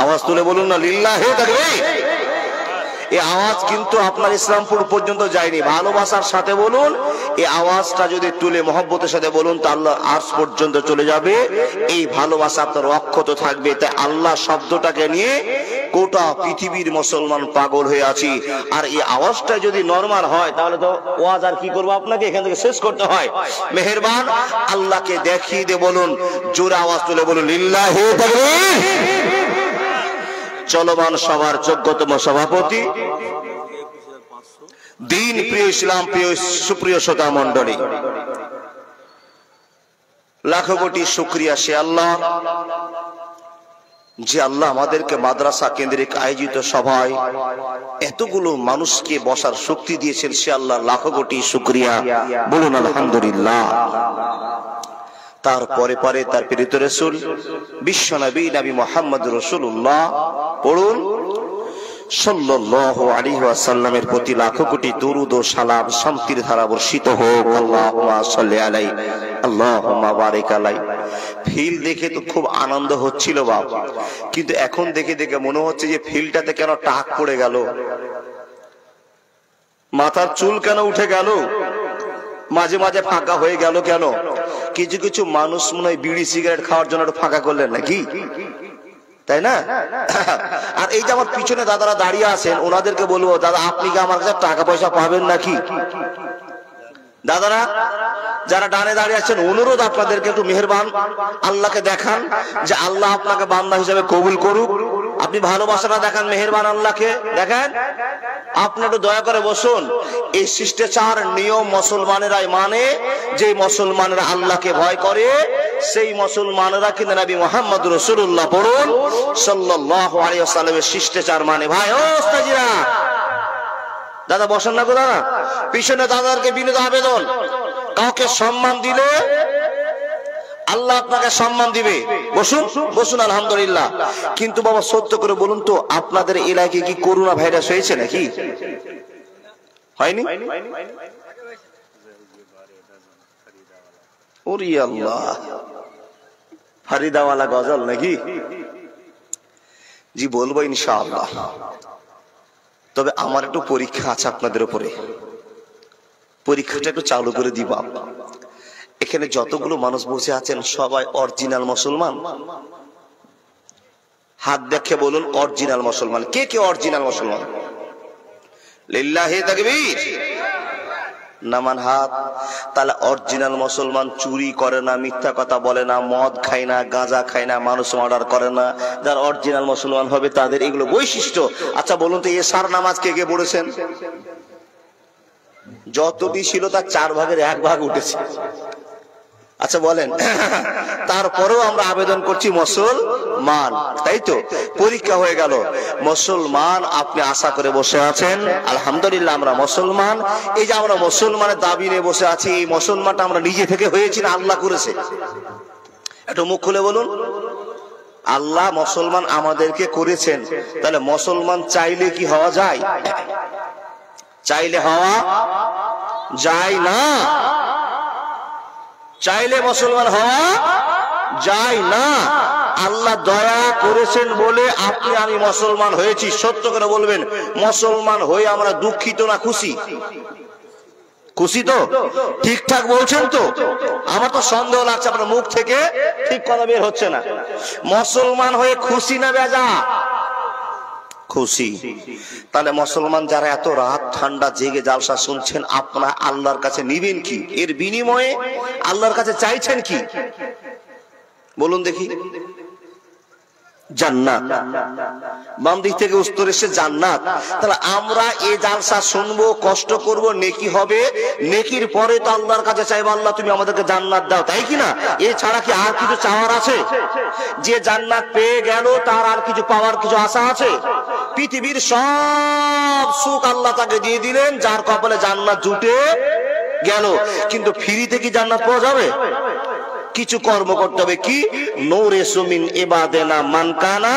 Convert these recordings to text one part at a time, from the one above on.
আওয়াজ তুলে বলুন না লিল্লাহি তাকবীর। এই আওয়াজ কিন্তু আপনার ইসলামপুর পর্যন্ত যায়নি, ভালোবাসার সাথে বলুন। এই আওয়াজটা যদি তুলে মহব্বতের সাথে বলুন তো আল্লাহ আরশ পর্যন্ত চলে যাবে। এই ভালোবাসা আপনার অক্ষত থাকবে। তাই আল্লাহ শব্দটাকে নিয়ে গোটা পৃথিবীর মুসলমান পাগল হয়ে আছি। আর এই আওয়াজটা যদি নরমাল হয় তাহলে তো ওয়াজ আর কি করবো, আপনাকে এখান থেকে শেষ করতে হয়। মেহেরবান আল্লাহকে দেখিয়ে দিয়ে বলুন, জোরে আওয়াজ তুলে বলুন লিল্লাহি তাকবীর। চলমান সভার যোগ্যতম সভাপতি, দিন প্রিয় ইসলাম প্রিয় সুপ্রিয় শ্রোতা মণ্ডলী, লাখো কোটি শুকরিয়া সে আল্লাহ যে আল্লাহ আমাদেরকে মাদ্রাসা কেন্দ্রিক আয়োজিত সভায় এতগুলো মানুষকে বসার শক্তি দিয়েছেন। সে আল্লাহ লাখো কোটি শুকরিয়া, বলুন আলহামদুলিল্লাহ। তারপরে পরে তার প্রেরিত রাসূল বিশ্ব নবী নবী মুহাম্মদ রাসূলুল্লাহ পড়ুন সাল্লাল্লাহু আলাইহি ওয়াসাল্লামের প্রতি লাখো কোটি দরুদ ও সালাম শান্তির ধারা বর্ষিত হোক। আল্লাহুম্মা সাল্লি আলাইহি আল্লাহুম্মা বারিক আলাইহি। ফিল দেখে তো খুব আনন্দ হচ্ছিল বাপ, কিন্তু এখন দেখে দেখে মনে হচ্ছে যে ফিলটাতে কেন টাক পড়ে গেল, মাথার চুল কেন উঠে গেল, মাঝে মাঝে ফাঁকা হয়ে গেল কেন? কিছু কিছু মানুষ মনে হয় বিড়ি সিগারেট খাওয়ার জন্য একটু ফাঁকা করলেন নাকি, তাই না? আর এই যে আমার পিছনে দাদারা দাঁড়িয়ে আছেন, ওনাদেরকে বলবো দাদা আপনি কি আমার কাছে টাকা পয়সা পাবেন নাকি? দাদারা যারা ডানে দাঁড়িয়ে আছেন, অনুরোধ আপনাদেরকে একটু মেহেরবান আল্লাহকে দেখান যে আল্লাহ আপনাকে বান্দা হিসেবে কবুল করুক। আপনি ভালোবাসাটা দেখান, মেহেরবান আল্লাহকে দেখেন। আপনি একটু দয়া করে বসুন। এই শিষ্টাচার নিয়ম মুসলমানেরাই মানে, যে মুসলমানেরা আল্লাহকে ভয় করে সেই মুসলমানেরা কিন্তু নবী মুহাম্মদ রাসূলুল্লাহ পড়ুন সাল্লাল্লাহু আলাইহি ওয়াসাল্লামের শিষ্টাচার মানে। ভাই ও ওস্তাজিরা, দাদা বসেন না গো দাদা, পিছনে দাদারকে বিনীত আবেদন, কাউকে সম্মান দিলে আল্লাহ আপনাকে সম্মান দিবে। বসুন বসুন আলহামদুলিল্লাহ। কিন্তু বাবা সত্য করে বলুন তো, আপনাদের এলাকায় কি করোনা ভাইরাস হয়েছে নাকি? হয়নি? ওরে আল্লাহ, ফারিদাওয়ালা গজল নাকি? জি বলবো ইনশাআল্লাহ। তবে আমার একটু পরীক্ষা আছে আপনাদের উপরে, পরীক্ষাটা একটু চালু করে দিব। এখানে যতগুলো মানুষ বসে আছেন সবাই অরিজিনাল মুসলমান? হাত দেখে বলুন অরিজিনাল মুসলমান। কে কে অরিজিনাল মুসলমান? লিল্লাহি তাকবীর। নামান হাত। তাহলে অরিজিনাল মুসলমান চুরি করে না, মিথ্যা কথা বলে না, মদ খায় না, গাঁজা খায় না, মানুষ মার্ডার করে না। যারা অরিজিনাল মুসলমান হবে তাদের এগুলো বৈশিষ্ট্য। আচ্ছা বলুন তো এশার নামাজ কে কে পড়েছেন? যতটি ছিল তার 4 ভাগের 1 ভাগ উঠেছে। আচ্ছা বলেন, তারপরেও আমরা আবেদন করছি মুসলমান, তাই তো? পরীক্ষা হয়ে গেল মুসলমান, আপনি আশা করে বসে আছেন আলহামদুলিল্লাহ আমরা মুসলমান। এই যে আমরা মুসলমানের দাবি নিয়ে বসে আছি, এই মুসলমানটা আমরা নিজে থেকে হয়েছি না আল্লাহ করেছে? একটু মুখ খুলে বলুন। আল্লাহ মুসলমান আমাদেরকে করেছেন। তাহলে মুসলমান চাইলে কি হওয়া যায়? চাইলে হওয়া যায় না। চাইলে মুসলমান হওয়া যায় না। আল্লাহ দয়া করেছেন বলে আপনি আমি মুসলমান হয়েছি। সত্য করে বলবেন, মুসলমান হয়ে আমরা দুঃখিত না খুশি? খুশি তো? ঠিকঠাক বলছেন তো? আমার তো সন্দেহ লাগছে আপনার মুখ থেকে ঠিক কথা বের হচ্ছে না। মুসলমান হয়ে খুশি না বেজা? খুশি। তাহলে মুসলমান যারা এত রাত ঠান্ডা জেগে জালসা শুনছেন, আপনারা আল্লাহর কাছে নিবেন কি? এর বিনিময়ে আল্লাহর কাছে চাইছেন কি? বলুন দেখি। জান্নাত। বাম দিক থেকে উত্তর এসে জান্নাত। তাহলে আমরা এই জালসা শুনবো, কষ্ট করব, নেকি হবে, নেকির পরে তো আল্লাহর কাছে চাইবো আল্লাহ তুমি আমাদেরকে জান্নাত দাও, তাই কি না? এছাড়া কি আর কিছু চাওয়ার আছে? যে জান্নাত পেয়ে গেল তার আর কিছু পাওয়ার কিছু আশা আছে? পৃথিবীর সব সুখ আল্লাহ তাকে দিয়ে দিলেন, যার কপালে জান্নাত জুটে গেল। কিন্তু ফ্রিতে কি জান্নাত পাওয়া যাবে? কিছু কর্ম করতে হবে। কি? নূরে সুমিন ইবাদেনা মানকানা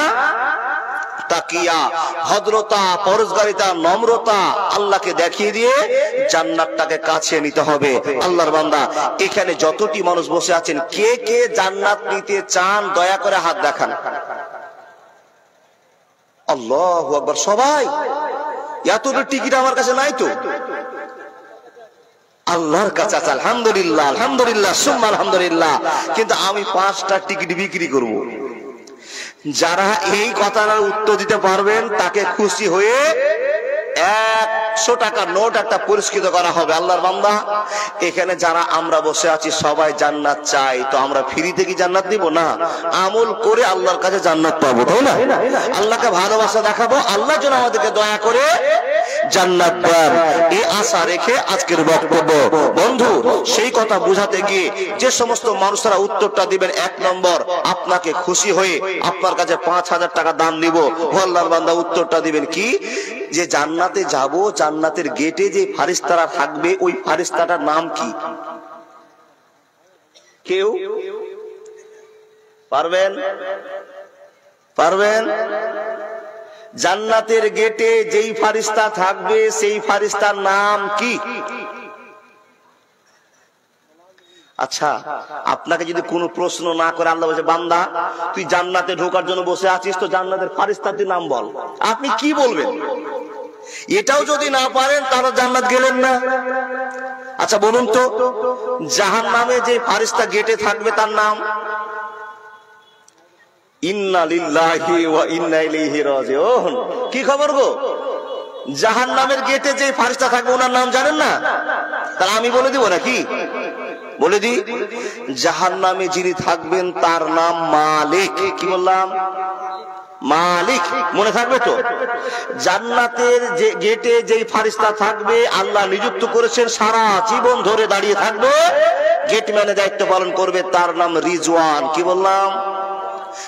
তাকিয়া, ভদ্রতা, পরহেজগারিতা, নম্রতা আল্লাহকে দেখিয়ে দিয়ে জান্নাতটাকে কাছে নিতে হবে। আল্লাহর বান্দা, এখানে যতটি মানুষ বসে আছেন, কে কে জান্নাত নিতে চান দয়া করে হাত দেখান। আল্লাহু আকবার। সবাই এতটা টিকিট আমার কাছে নাই তো। আল্লাহর কাছে আছে আলহামদুলিল্লাহ, আলহামদুলিল্লাহ সুম্মা আলহামদুলিল্লাহ। কিন্তু আমি 5টা টিকিট বিক্রি করব। যারা এই কথাটার উত্তর দিতে পারবেন তাকে খুশি হয়ে 100 টাকার নোট একটা পুরস্কৃত করা হবে। আল্লাহর বান্দা, এখানে যারা আমরা বসে আছি সবাই জান্নাত চাই, তো আমরা ফ্রিতে কি জান্নাত নিব না? আমল করে আল্লাহর কাছে জান্নাত পাবো, তাই না? আল্লাহকে ভালোবাসা দেখাবো, আল্লাহ যেন আমাদেরকে দয়া করে জান্নাত দেন, এই আশা রেখে আজকের বক্তব্য। বন্ধু, সেই কথা বুঝাতে গিয়ে যে সমস্ত মানুষরা উত্তরটা দিবেন 1 নম্বর, আপনাকে খুশি হয়ে আপনার কাছে 5000 টাকা দান নিব, আল্লাহর বান্দা উত্তরটা দিবেন কি? যে জান্নাতে যাব, জান্নাতের গেটে যে ফারিস্তারা থাকবে ওই ফারিস্তাটার নাম কি? কেউ পারবেন? পারবেন? জান্নাতের গেটে যেই ফারিস্তা থাকবে সেই ফারিস্তার নাম কি? আচ্ছা, আপনাকে যদি কোনো প্রশ্ন না করে আল্লাহ বলছে, বান্দা তুই জান্নাতে ঢোকার জন্য বসে আছিস, তো জান্নাতের ফারিস্তার নাম বল, আপনি কি বলবেন? এটাও যদি না পারেন তাহলে জান্নাত গেলেন না। আচ্ছা বলুন তো, জাহান্নামে যে ফারিস্তা গেটে থাকবে তার নাম? ইন্না লিল্লাহি ওয়া ইন্না ইলাইহি রাজিউন। কি খবর গো? জাহান্নামের গেটে যে ফারিস্তা থাকবে ওনার নাম জানেন না? তাহলে আমি বলে দিব নাকি? বলে দি, জাহান্নামে যিনি থাকবেন তার নাম মালিক। কি বললাম? মালিক। মনে থাকবে তো? জান্নাতের যে গেটে যেই ফারিস্তা থাকবে আল্লাহ নিযুক্ত করেছেন, সারা জীবন ধরে দাঁড়িয়ে থাকবে, গেটম্যানের দায়িত্ব পালন করবে, তার নাম রিজওয়ান। কি বললাম?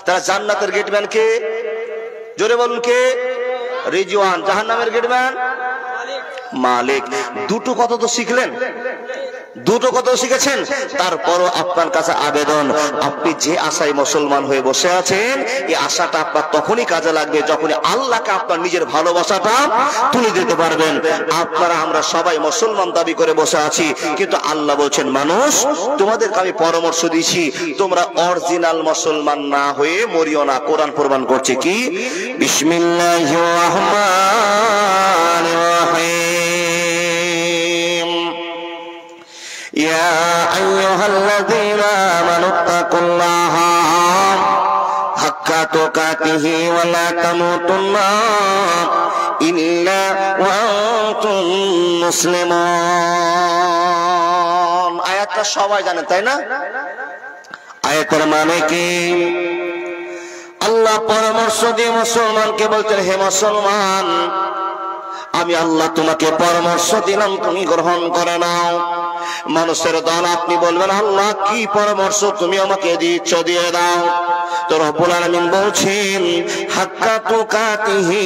তারা জান্নাতের গেটম্যান কে? জোরে বলুন কে? রিজওয়ান। জাহান্নামের গেটম্যান মালিক। দুটো কথা তো শিখলেন, দুটো কথা শিখেছেন। তারপরও আপনার কাছে আবেদন, আপনি যে আশায় মুসলমান হয়ে বসে আছেন, এই আশাটা আপনার তখনই কাজে লাগবে যখন আল্লাহকে আপনার নিজের ভালোবাসাটা তুলে দিতে পারবেন। আপনারা আমরা সবাই মুসলমান দাবি করে বসে আছি, কিন্তু আল্লাহ বলছেন, মানুষ তোমাদেরকে আমি পরামর্শ দিচ্ছি, তোমরা অরিজিনাল মুসলমান না হয়ে মরিও না। কোরআন প্রমাণ করছে কি? বিসমিল্লাহির রহমানির রহিম। ইয়া আইয়ুহাল্লাযীনা আমানু তাকুল্লাহা হাক্কা তুকাতিহি ওয়া লা তামুতুন্না ইল্লা ওয়া আনতুম মুসলিমুন। আয়াতটা সবাই জানেন, তাই না? আয়াতের মানে কি? আল্লাহ পরামর্শ দিয়ে মুসলমানকে বলতেন, হে মুসলমান, আমি আল্লাহ তোমাকে পরামর্শ দিলাম, তুমি গ্রহণ করে নাও। মানুষের দল আপনি বলবেন, আল্লাহ কি পরামর্শ তুমি আমাকে দিচ্ছ, দিয়ে দাও। তো রব্বুল আলামিন বলছেন, হাক্কা তুকাতিহি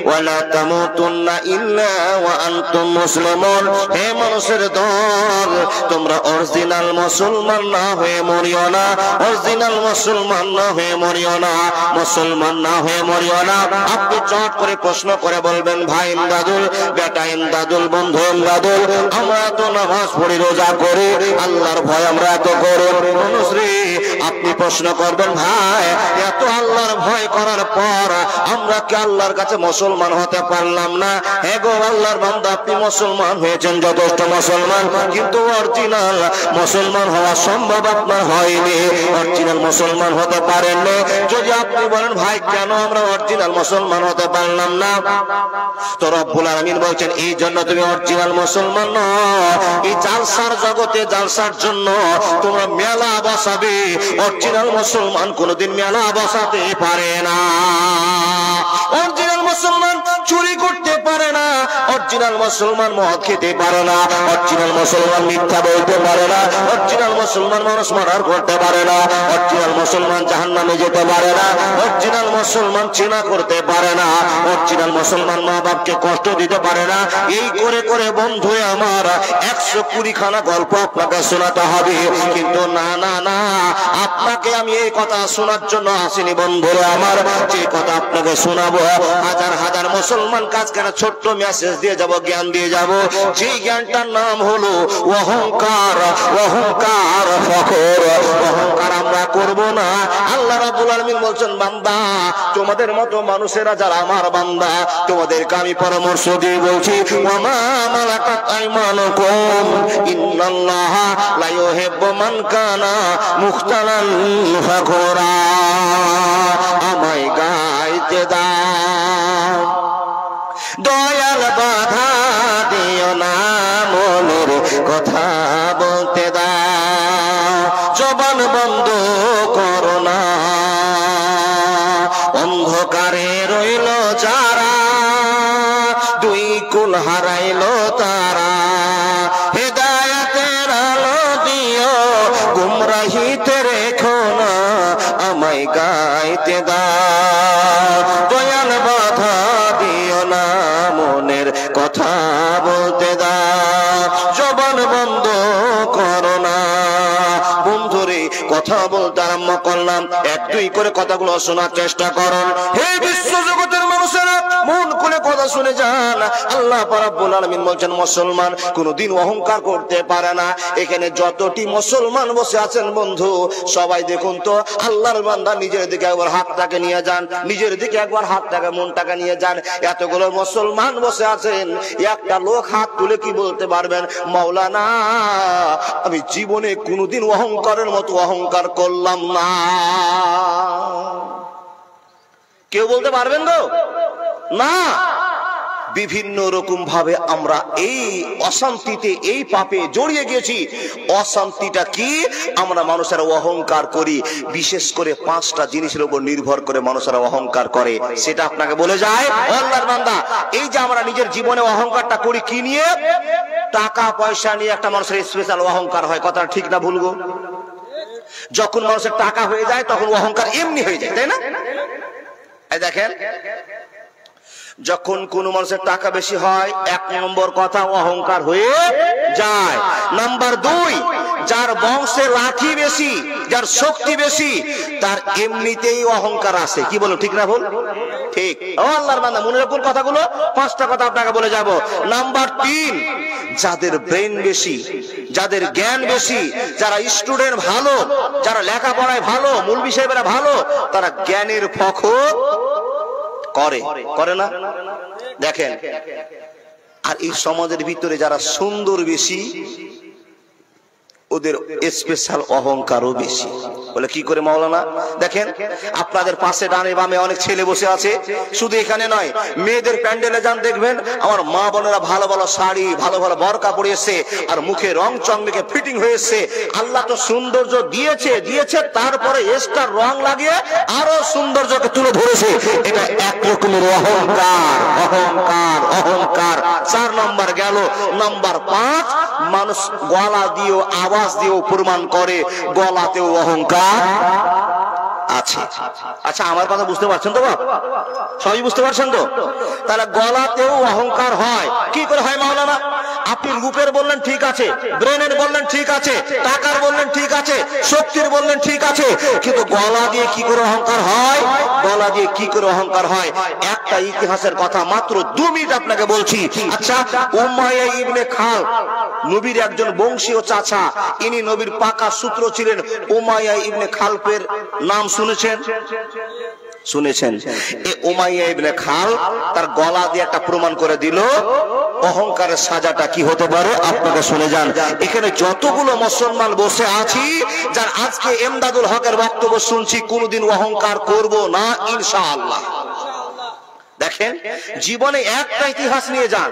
ওয়া লা তামুতুন্না ইল্লা ওয়া আনতুম মুসলিমুন। হে মানুষের দল, তোমরা অরিজিনাল মুসলমান না হয়ে মরিও না, অরিজিনাল মুসলমান না হয়ে মরিও না, মুসলমান না হয়ে মরিও না। আপনি চট করে প্রশ্ন করে বলবেন, ভাই ইমদাদুল, বেটা ইমদাদুল, বন্ধু ইমদাদুল, আমরা তো নামাজ পড়ি, রোজা করি, আল্লাহর ভয় আমরা এত করি, মানুষ রে। আপনি প্রশ্ন করবেন, ভাই এত আল্লাহর ভয় করার পর আমরা কি আল্লাহর কাছে মুসলমান হতে পারলাম না? হে গো আল্লাহর বান্দা, আপনি মুসলমান হয়েছেন, যথেষ্ট মুসলমান, কিন্তু অরিজিনাল মুসলমান হওয়া সম্ভব আপনার হয়নি, অরিজিনাল মুসলমান হতে পারেননি। যদি আপনি বলেন, ভাই কেন আমরা অরিজিনাল মুসলমান হতে পারলাম না, তো রব্বুল আলামিন বলছেন, এই জন্য তুমি অরিজিনাল মুসলমান নও। এই জালসার জগতে জালসার জন্য তোমরা মেলা বসাবে, অরিজিনাল মুসলমান কোনদিন মেলা বসাতে পারে না। অরিজিনাল মুসলমান চুরি করতে পারে না, অরিজিনাল মুসলমান মদ খেতে পারে না, অরিজিনাল মুসলমান মিথ্যা বলতে পারে না, অরিজিনাল মুসলমান মানুষ মার্ডার করতে পারে না, অরিজিনাল মুসলমান জাহান্নামে যেতে পারে না, অরিজিনাল মুসলমান চিনা করতে পারে না, অরিজিনাল মুসলমান মা বাপকে কষ্ট দিতে পারে না। এই করে করে বন্ধু আমার 120 খানা গল্প আপনাকে শোনাতে হবে, কিন্তু না না না, আপনাকে আমি এই কথা শোনার জন্য আসিনি বন্ধুরা আমার। যে কথা আপনাকে শোনাবো, হাজার হাজার মুসলমান কাজ কেন ছোট্ট মেসেজ দিয়ে যাব, জ্ঞান দিয়ে যাব, সেই জ্ঞানটার নাম হলো অহংকার। অহংকার ফখর, অহংকার আমরা করব না। আল্লাহ রাব্বুল আলামিন বলছেন, বান্দা তোমাদের মতো মানুষেরা যারা আমার বান্দা, তোমাদেরকে আমি পরামর্শ দিয়ে বলছি, ওয়া মা মালাকাত আইমানুকুম ইন্নাল্লাহা লা ইউহিব্বু মান কানা মুখতালান ফখরা। আমায় গাইতে দাও, দয়াল বাধা দিও না, মনের কথা বলতে দাও, জবান বন্ধ করো না। অন্ধকারে রইল যারা, দুই কুল হারাইল তারা, হেদায়েতের আলো দিও, গুমরাহিতে রেখো না, আমায় গাইতে দাও, দয়াল বাধা দিও না, মনের কথা বলতে দাও, জবান বন্ধ করো না। বন্ধুরে, কথা বলতে আরম্ভ করলাম, এক দুই করে কথাগুলো শোনার চেষ্টা করুন। হে বিশ্ব জগতের মানুষেরা, মন খুলে কথা শুনে যান। আল্লাহ রাব্বুল আলামিন বলছেন, মুসলমান কোনদিন অহংকার করতে পারে না। এখানে যতটি মুসলমান বসে আছেন বন্ধু, সবাই দেখুন তো, আল্লাহর বান্দা নিজের দিকে একবার হাতটাকে নিয়ে যান, নিজের দিকে একবার হাতটাকে মনটাকে নিয়ে যান। এতগুলো মুসলমান বসে আছেন, একটা লোক হাত তুলে কি বলতে পারবেন, মাওলানা আমি জীবনে কোনদিন অহংকারের মতো অহংকার করলাম না? কেউ বলতে পারবেন তো? না। বিভিন্ন রকম ভাবে আমরা এই অশান্তিতে, এই পাপে জড়িয়ে গেছি। অশান্তিটা কি? আমরা মানুষেরা অহংকার করি। বিশেষ করে 5টা জিনিসের উপর নির্ভর করে মানুষেরা অহংকার করে, সেটা আপনাকে বলে যায়। আল্লাহর বান্দা, এই যে আমরা নিজের জীবনে অহংকারটা করি কি নিয়ে? টাকা পয়সা নিয়ে একটা মানুষের স্পেশাল অহংকার হয়। কথা ঠিক না ভুল গো? যখন মানুষের টাকা হয়ে যায় তখন অহংকার এমনি হয়ে যায়, তাই না? এই দেখেন, যখন কোন মানুষের টাকা বেশি হয়, 1 নম্বর কথা অহংকার হয়ে যায়। নাম্বার 2, যার বংশে লাঠি বেশি, যার শক্তি বেশি, তার এমনিতেই অহংকার আসে। কি বলো, ঠিক না ভুল? ঠিক। ও আল্লাহর বান্দা, মনে রাখুন কথাগুলো, 5টা কথা আপনাকে বলে যাব। নাম্বার 3, যাদের ব্রেন বেশি, যাদের জ্ঞান বেশি, যারা স্টুডেন্ট ভালো, যারা লেখাপড়ায় ভালো, মৌলভী সাহেবেরা ভালো, তারা জ্ঞানের ফখর করে না? দেখেন, আর এই সমাজের ভিতরে যারা সুন্দর বেশি, ওদের স্পেশাল অহংকারও বেশি। বলে কি করে মাওলানা? দেখেন, আপনাদের পাশে ডানে বামে অনেক ছেলে বসে আছে। শুধু এখানে নয়, মেয়েদের প্যান্ডেলে যান, দেখবেন আমার মা বোনেরা ভালো ভালো শাড়ি, ভালো ভালো বরকা পরে এসে, আর মুখে রং চং মেখে ফিটিং হয়েছে। আল্লাহ তো সৌন্দর্য দিয়েছে, তারপরে এক্সট্রা রং লাগিয়ে আরো সৌন্দর্যকে তুলে ধরেছে। এটা এক রকমের অহংকার, অহংকার, অহংকার। 4 নম্বর গেল। নাম্বার 5, মানুষ গলা দিয়েও, আওয়াজ দিয়েও প্রমাণ করে গলাতেও অহংকার আছে। আচ্ছা, আমার কথা বুঝতে পারছেন তো বাপ? সবাই বুঝতে পারছেন তো? তাহলে গলাতেও অহংকার হয়। কি করে হয় মাওলানা? আপনি রূপের বললেন ঠিক আছে, ব্রেনের বললেন ঠিক আছে, টাকার বললেন ঠিক আছে, শক্তির বললেন ঠিক আছে, কিন্তু গলা দিয়ে কি করে অহংকার হয়? গলা দিয়ে কি করে অহংকার হয়? একটা ইতিহাসের কথা মাত্র 2 মিনিট আপনাকে বলছি। আচ্ছা, উমাইয়া ইবনে খালদ নবীর একজন বংশীয় চাচা, ইনি নবীর পাকা সূত্র ছিলেন। উমাইয়া ইবনে খালদের নাম শুনেছেন? এই উমাইয়া ইবনে খালদ তার গলা দিয়ে একটা প্রমাণ করে দিল অহংকারের সাজাটা কি হতে পারে। আপনাকে শুনে যান। এখানে যতগুলো মুসলমান বসে আছি, যার আজকে এমদাদুল হকের বক্তব্য শুনছি, কোনদিন অহংকার করব না ইনশাআল্লাহ। দেখেন, জীবনে একটা ইতিহাস নিয়ে যান,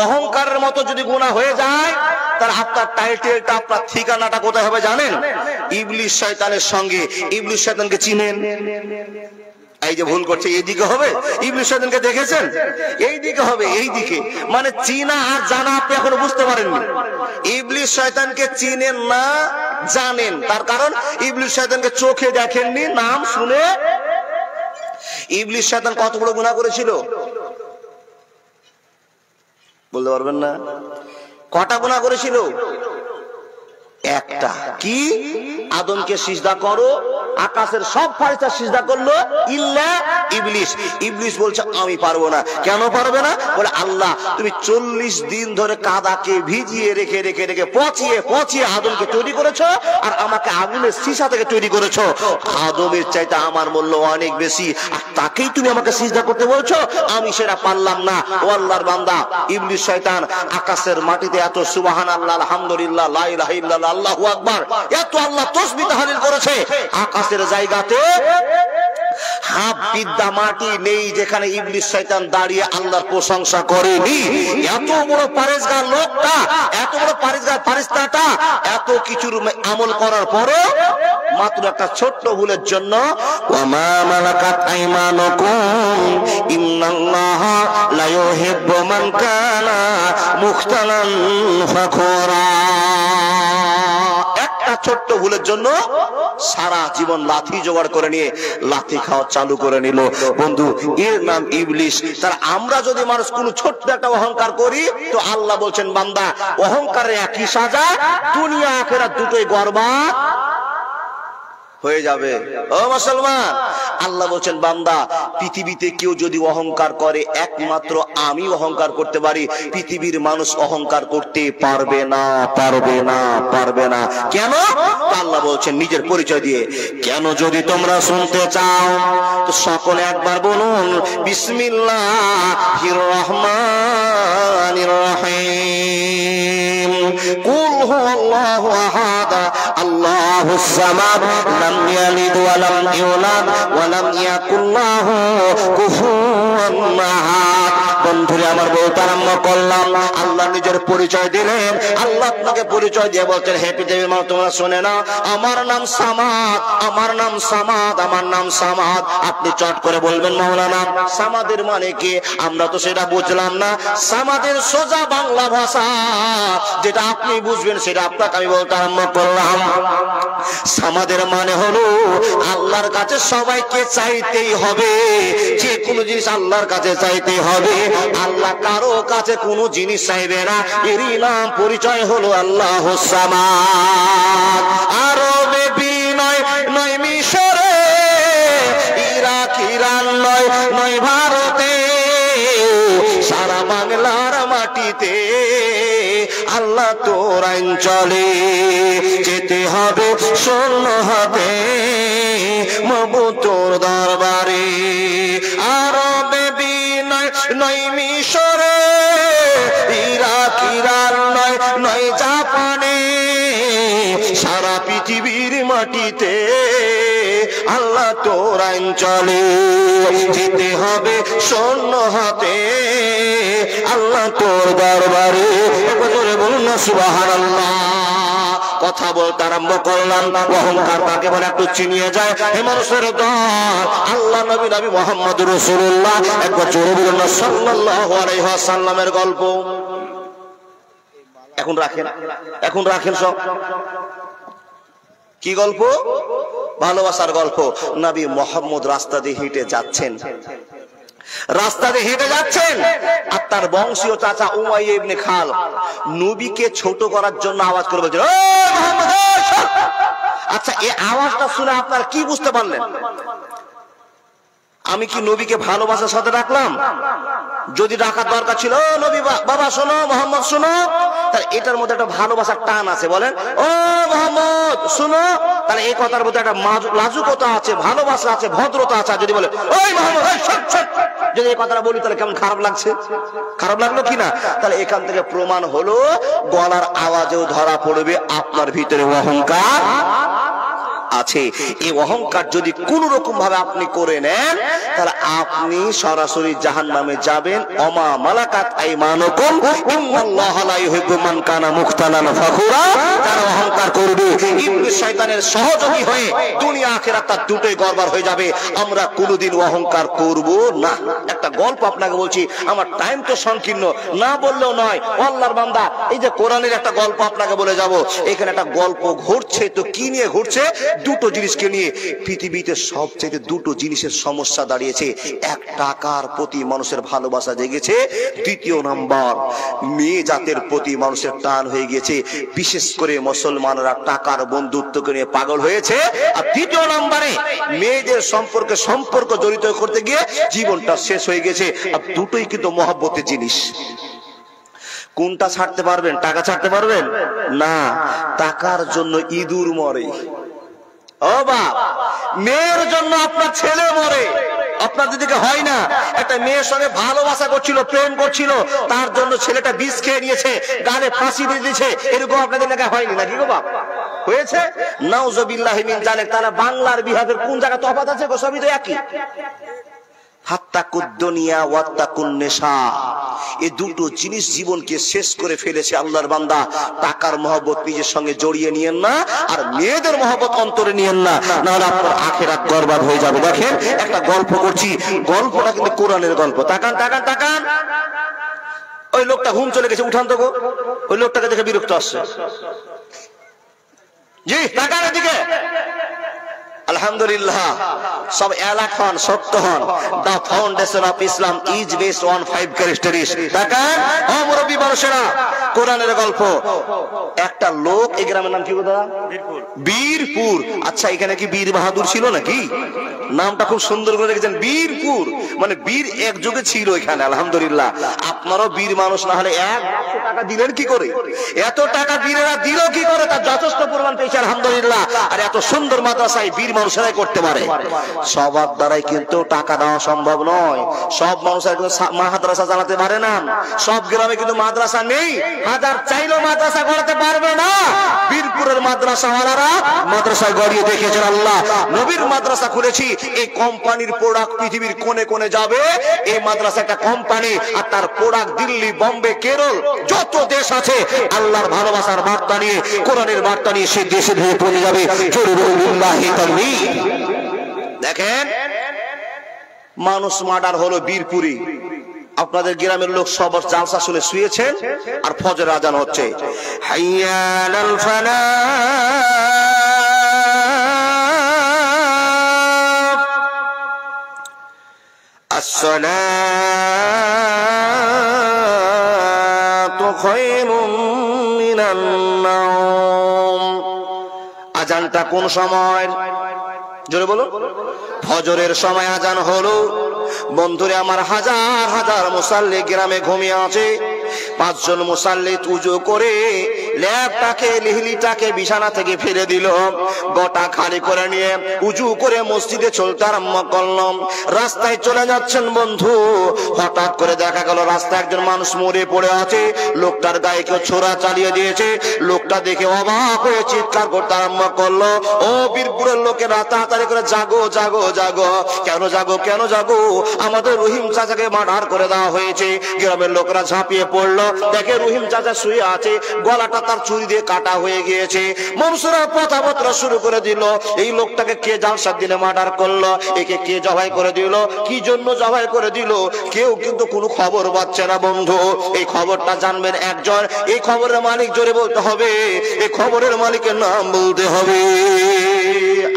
অহংকারের মতো যদি গুনাহ হয়ে যায়, তার আপনার টাইটেলটা, আপনার ঠিকানাটা কোথায় হবে জানেন? ইবলিস শয়তানের সঙ্গে। ইবলিস শয়তানকে চিনেন? এই যে ভুল করছে, এইদিকে হবে। ইবলিস শয়তানকে দেখেছেন? এইদিকে হবে, এইদিকে। মানে চিনা আর জানা আপনি এখনো বুঝতে পারেননি। ইবলিস শয়তানকে চিনেন না, জানেন। তার কারণ ইবলিস শয়তানকে চোখে দেখেননি, নাম শুনে। ইবলিস শয়তান কত বড় গুনাহ করেছিল বলতে পারবেন না? কটা গুনাহ করেছিল? একটা। কি? আদমকে সিজদা করো আকাশের সব ফেরেশতা সিজদা করলো ইল্লা ইবলিস। ইবলিস বলছে আমি পারবো না। কেন পারবে না? বলে আল্লাহ তুমি 40 দিন ধরে কাদাকে ভিজিয়ে রেখে রেখে রেখে পচিয়ে পচিয়ে আদমকে তৈরি করেছো, আর আমাকে আগুনের সীসা থেকে তৈরি করেছো। আদমের চাইতে আমার মূল্য অনেক বেশি, আর তাকেই তুমি আমাকে সিজদা করতে বলছো, আমি সেটা পারলাম না। ও আল্লাহর বান্দা ইবলিস শয়তান আকাশের মাটিতে এত সুবহানাল্লাহ, আলহামদুলিল্লাহ, লা ইলাহা ইল্লাল্লাহ, আল্লাহু আকবার এত আল্লাহ তাসবিহ তাহলিল করেছে। আকাশের জায়গাতে হাফ বিদ্যা মাটি নেই যেখানে ইবলিস শয়তান দাঁড়িয়ে আল্লাহর প্রশংসা করেনি। এত বড় পরেজগার লোকটা, এত বড় পরেজগার ফেরেশতাটা এত কিছুর আমল করার পরে মাত্র একটা ছোট্ট ভুলের জন্য ওয়া মা মালাকাত আইমানুকুম ইন্নাল্লাহা লা ইউহিব্বু মান কানা মুখতালান ফাখুরা, একটা ছোট্ট ভুলের জন্য সারা জীবন লাথি জোগাড় করে নিয়ে লাথি খাওয়া চালু করে নিল। বন্ধু এর নাম ইবলিস। তার আমরা যদি মানুষ কোন ছোট্ট একটা অহংকার করি তো আল্লাহ বলছেন বান্দা অহংকারের একই সাজা, দুনিয়া আখিরাত দুটোই বরবাদ হয়ে যাবে। ও মুসলমান, আল্লাহ বলছেন বান্দা পৃথিবীতে কেউ যদি অহংকার করে একমাত্র আমি অহংকার করতে পারি, পৃথিবীর মানুষ অহংকার করতে পারবে না, পারবে না, পারবে না। কেন? আল্লাহ বলছেন নিজের পরিচয় দিয়ে, কেন যদি তোমরা শুনতে চাও তো সকলে একবার বলুন বিসমিল্লাহির রহমানির রহিম। কুল হুয়াল্লাহু আহাদ আল্লাহুস সামাদ লাম ইয়ালিদ ওয়া লাম ইউলাদ ওয়া লাম ইয়াকুল লাহু কুফুয়ান আহাদ। বন্ধুরে আমার বলতে আরম্ভ করলাম, আল্লাহ নিজের পরিচয় দিলেন। আল্লাহ আপনাকে পরিচয় দিয়ে বলছেন হে পৃথিবীর মানুষ তোমরা শুনে নাও, আমার নাম সামাদ, আমার নাম সামাদ, আমার নাম সামাদ। আপনি চট করে বলবেন মাওলানা সামাদের মানে কি? আমরা তো সেটা বুঝলাম না। সামাদের সোজা বাংলা ভাষা যেটা আপনি বুঝবেন সেটা আপনাকে আমি বলতে আরম্ভ করলাম। সামাদের মানে হলো আল্লাহর কাছে সবাইকে চাইতেই হবে, যে কোনো জিনিস আল্লাহর কাছে চাইতে হবে। আল্লাহ কারো কাছে কোনো জিনিস চাইবে না, এরই নাম পরিচয় হলো আল্লাহুস সামাদ। আরবে বিনয় নয় মিশরে, ইরাক ইরান নয় নয় ভারতে, সারা বাংলার মাটিতে আল্লাহ তোর আইন চলে। যেতে হবে শূন্য হাতে মাবুদ তোর দরবারে। আরবে বিনয় নয় মিশরে, ইরাক ইরান নয় নয় জাপানে, সারা পৃথিবীর মাটিতে আল্লাহ তোর আইন চলে। যেতে হবে শূন্য হাতে আল্লাহ তোর দরবারে। একবারে বলুন না সুবহানাল্লাহ। কথা বলতে আরম্ভ করলাম, অহংকার তাকে বলে একটু চিনিয়ে যায়। হে মানুষের দল, আল্লাহ নবী নবী মুহাম্মদ রাসূলুল্লাহ একবার জোরে বলুন না সাল্লাল্লাহু আলাইহি ওয়াসাল্লামের গল্প। এখন রাখেন, এখন রাখেন সব। কি গল্প? ভালোবাসার গল্প। নবী মুহাম্মদ রাস্তা দিয়ে হেঁটে যাচ্ছেন, রাস্তা দিয়ে হেঁটে যাচ্ছেন, আর তার বংশীয় চাচা উমাইয়া ইবনে খালদ নবীকে ছোট করার জন্য আওয়াজ করে বলছেন ও মুহাম্মদ। আচ্ছা এই আওয়াজটা শুনে আপনারা কি বুঝতে পারলেন? আমি কি নবীকে ভালোবাসার সাথে ডাকলাম? যদি ডাকার দরকার ছিল ও নবী বাবা শোনো, মোহাম্মদ শোনো, তাহলে এটার মধ্যে একটা ভালোবাসার টান আছে। বলেন ও মোহাম্মদ শোনো, তাহলে এই কথার মধ্যে একটা লাজুকতা আছে, ভালোবাসা আছে, ভদ্রতা আছে। যদি বলে ওই মোহাম্মদ যদি এই কথাটা বলি তাহলে কেমন খারাপ লাগছে? খারাপ লাগলো কিনা? তাহলে এখান থেকে প্রমাণ হলো গলার আওয়াজেও ধরা পড়বে আপনার ভিতরে অহংকার আছে। এই অহংকার যদি কোন রকম ভাবে আপনি করে নেন তাহলে আপনি সরাসরি জাহান্নামে যাবেন। ওমা মালাকাত আইমানুকুম ইন্নাল্লাহা লা ইউহিব্বু মান কানা মুখতালান ফাখুরা। যারা অহংকার করবে ইবলিস শয়তানের সহযোগী হয়ে দুনিয়া আখিরাত তার দুটোই গড়বড় হয়ে যাবে। আমরা কোনোদিন অহংকার করব না। একটা গল্প আপনাকে বলছি, আমার টাইম তো সংকীর্ণ, না বললেও নয়। আল্লাহর বান্দা এই যে কোরআনের একটা গল্প আপনাকে বলে যাব। এখানে একটা গল্প ঘটছে, তো কি নিয়ে ঘটছে? দুটো জিনিসকে নিয়ে পৃথিবীতে সবচেয়ে দুটো জিনিসের সমস্যা দাঁড়িয়েছে। এক, টাকার প্রতি মানুষের ভালোবাসা জেগেছে। দ্বিতীয় নাম্বার, মেয়ে জাতের প্রতি মানুষের টান হয়ে গেছে। বিশেষ করে মুসলমানরা টাকার বন্ধুত্বকে নিয়ে পাগল হয়েছে। আর তৃতীয় নাম্বারে মেয়েদের সম্পর্ক জড়িত করতে গিয়ে জীবনটা শেষ হয়ে গেছে। আর দুটোই কিন্তু মহব্বতের জিনিস। কোনটা ছাড়তে পারবেন? টাকা ছাড়তে পারবেন না। টাকার জন্য ইঁদুর মরে। ও বাপ, মেয়ের জন্য আপনার ছেলে মরে। আপনার দিদিকে হয় না, একটা মেয়ের সঙ্গে ভালোবাসা করছিল, প্রেম করছিল, তার জন্য ছেলেটা বিষ খেয়ে নিয়েছে, গালে ফাঁসি দিয়ে দিয়েছে। এরকম আপনাদের এলাকায় হয়নি নাকি গো বাপ? হয়েছে? নাউজুবিল্লাহি মিন যালিক। তাহলে বাংলার বিহারের কোন জায়গা তফাৎ আছে গো? সবই তো একই। হাত্তাকুদ দুনিয়া ওয়াত্তাকুন নেশা, এই দুটো জিনিস জীবনকে শেষ করে ফেলেছে আল্লাহর বান্দা। টাকার মহব্বত নিজের সঙ্গে জড়িয়ে নিয়েন না, আর মেয়েদের মহব্বত অন্তরে নিয়েন না, নাহলে আপনার আখিরাত বরবাদ হয়ে যাবে। দেখেন, একটা গল্প করছি, গল্পটা কিন্তু কোরআনের গল্প। তাকান তাকান তাকান। ওই লোকটা ঘুম চলে গেছে, উঠান তো গো। ওই লোকটাকে দেখে বিরক্ত আসছে। জি, তাকান এদিকে। আলহামদুলিল্লাহ, সব এলাক হন, সত্য হন। The foundation of Islam is based on 5 characteristics. দেখেন ও মুরব্বী মানুষেরা, কোরআনের গল্প। একটা লোক, এই গ্রামের নাম কি বলতো? বীরপুর। আচ্ছা, এখানে কি বীর বাহাদুর ছিল নাকি? নামটা খুব সুন্দর করে রেখেছেন, বীরপুর। মানে বীর এক যুগে ছিল এখানে। আলহামদুলিল্লাহ, আপনারও বীর মানুষ না হলে 100 টাকা দিলেন কি করে? এত টাকা বীরেরা দিল কি করে? তার যথেষ্ট পরিমাণ পেয়েছে আলহামদুলিল্লাহ। আর এত সুন্দর মাদ্রাসায় বীর মানুষেরাই করতে পারে। সবার দ্বারাই কিন্তু টাকা দেওয়া সম্ভব নয়। সব মানুষের কিন্তু মাদ্রাসা চালাতে পারে না। সব গ্রামে কিন্তু মাদ্রাসা নেই। হাজার চাইলেও মাদ্রাসা গড়াতে পারবে না। বীরপুরের মাদ্রাসাওয়ালারা মাদ্রাসা গড়িয়ে দেখেছেন আল্লাহ। নবীর মাদ্রাসা খুলেছি। এই কোম্পানির প্রোডাক্ট পৃথিবীর কোণে কোণে যাবে। এই মাদ্রাসা একটা কোম্পানি, আর তার প্রোডাক্ট দিল্লি, বোম্বে, কেরল, যত দেশ আছে, আল্লাহর ভালোবাসার বার্তা নিয়ে, কোরআনের বার্তা নিয়ে সে দেশে ধরে পড়ে যাবে। দেখেন, মানুষ মার্ডার হলো বীরপুরি। আপনাদের গ্রামের লোক সব জালসা শুনে শুয়েছেন, আর ফজরের আজান হচ্ছে। হাইয়া আলাল ফালাহ, আসসালাতু খায়রুম মিনান নাওম। আজানটা কোন সময়? জোরে বলো। ফজরের সময় আজান হলো। বন্ধুরে আমার, হাজার হাজার মুসাল্লি গ্রামে ঘুমিয়ে আছে। 5 জন মুসাল্লি উজু করে ল্যাপটাকে, লিহলিটাকে বিছানা থেকে ফেলে দিল। গোটা খালি করে নিয়ে উজু করে মসজিদে চলতে আরম্ভ করলাম। রাস্তায় চলে যাচ্ছেন বন্ধু, হঠাৎ করে দেখা গেল রাস্তায় একজন মানুষ মরে পড়ে আছে। লোকটার গায়ে কেউ ছোরা চালিয়ে দিয়েছে। লোকটা দেখে অবাক হয়ে চিৎকার করতে আরম্ভ করলো, ও বীরপুরের লোকেরা তাড়াতাড়ি করে জাগো জাগো জাগো। কেন জাগো, কেন জাগো? আমাদের রহিম চাচাকে মার্ডার করে দেওয়া হয়েছে। গ্রামের লোকরা ঝাঁপিয়ে পড়লো, দেখে রহিম চাচা শুয়ে আছে, গলাটা তার ছুরি দিয়ে কাটা হয়ে গিয়েছে। মানুষরা কথাবার্তা শুরু করে দিল, এই লোকটাকে কে জালসার দিনে মার্ডার করলো, একে কে জবাই করে দিল, কি জন্য জবাই করে দিল? কেউ কিন্তু কোনো খবর পাচ্ছে না বন্ধু। এই খবরটা জানবেন একজন, এই খবরের মালিক, জোরে বলতে হবে, এই খবরের মালিকের নাম বলতে হবে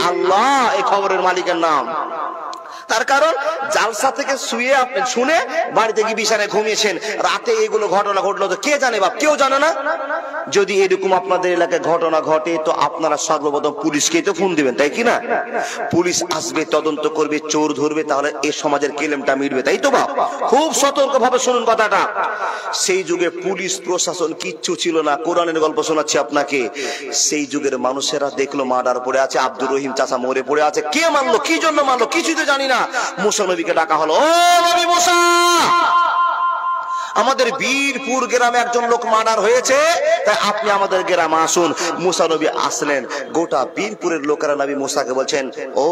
আল্লাহ। এই খবরের মালিকের নাম। তার কারণ, জালসা থেকে শুয়ে আপনি শুনে বাড়িতে গিয়ে বিছানায় ঘুমিয়েছেন, রাতে এগুলো ঘটনা ঘটলো তো কে জানে বাপ? কেউ জানে না। যদি এরকম আপনাদের এলাকায় ঘটনা ঘটে, তো আপনারা সর্বপ্রথম পুলিশকে তো ফোন দিবেন, তাই কি না? পুলিশ আসবে, তদন্ত করবে, চোর ধরবে, তাহলে এই সমাজের কেলেমটা মিটবে, তাই তো বাপ? খুব সতর্ক ভাবে শুনুন কথাটা। সেই যুগে পুলিশ প্রশাসন কিচ্ছু ছিল না। কোরআনের গল্প শোনাচ্ছি আপনাকে। সেই যুগের মানুষেরা দেখলো মার্ডার পড়ে আছে, আব্দুর রহিম চাচা মরে পড়ে আছে। কে মারলো, কি জন্য মারলো, কিছুই তো জানি না। মুসা নবীকে ডাকা হলো, ও নবী মুসা, আমাদের বীরপুর গ্রামে একজন লোক মার্ডার হয়েছে, তাই আপনি আমাদের গ্রামে আসুন। মুসা নবী আসলেন। গোটা বীরপুরের লোকেরা নবী মুসাকে বলছেন, ও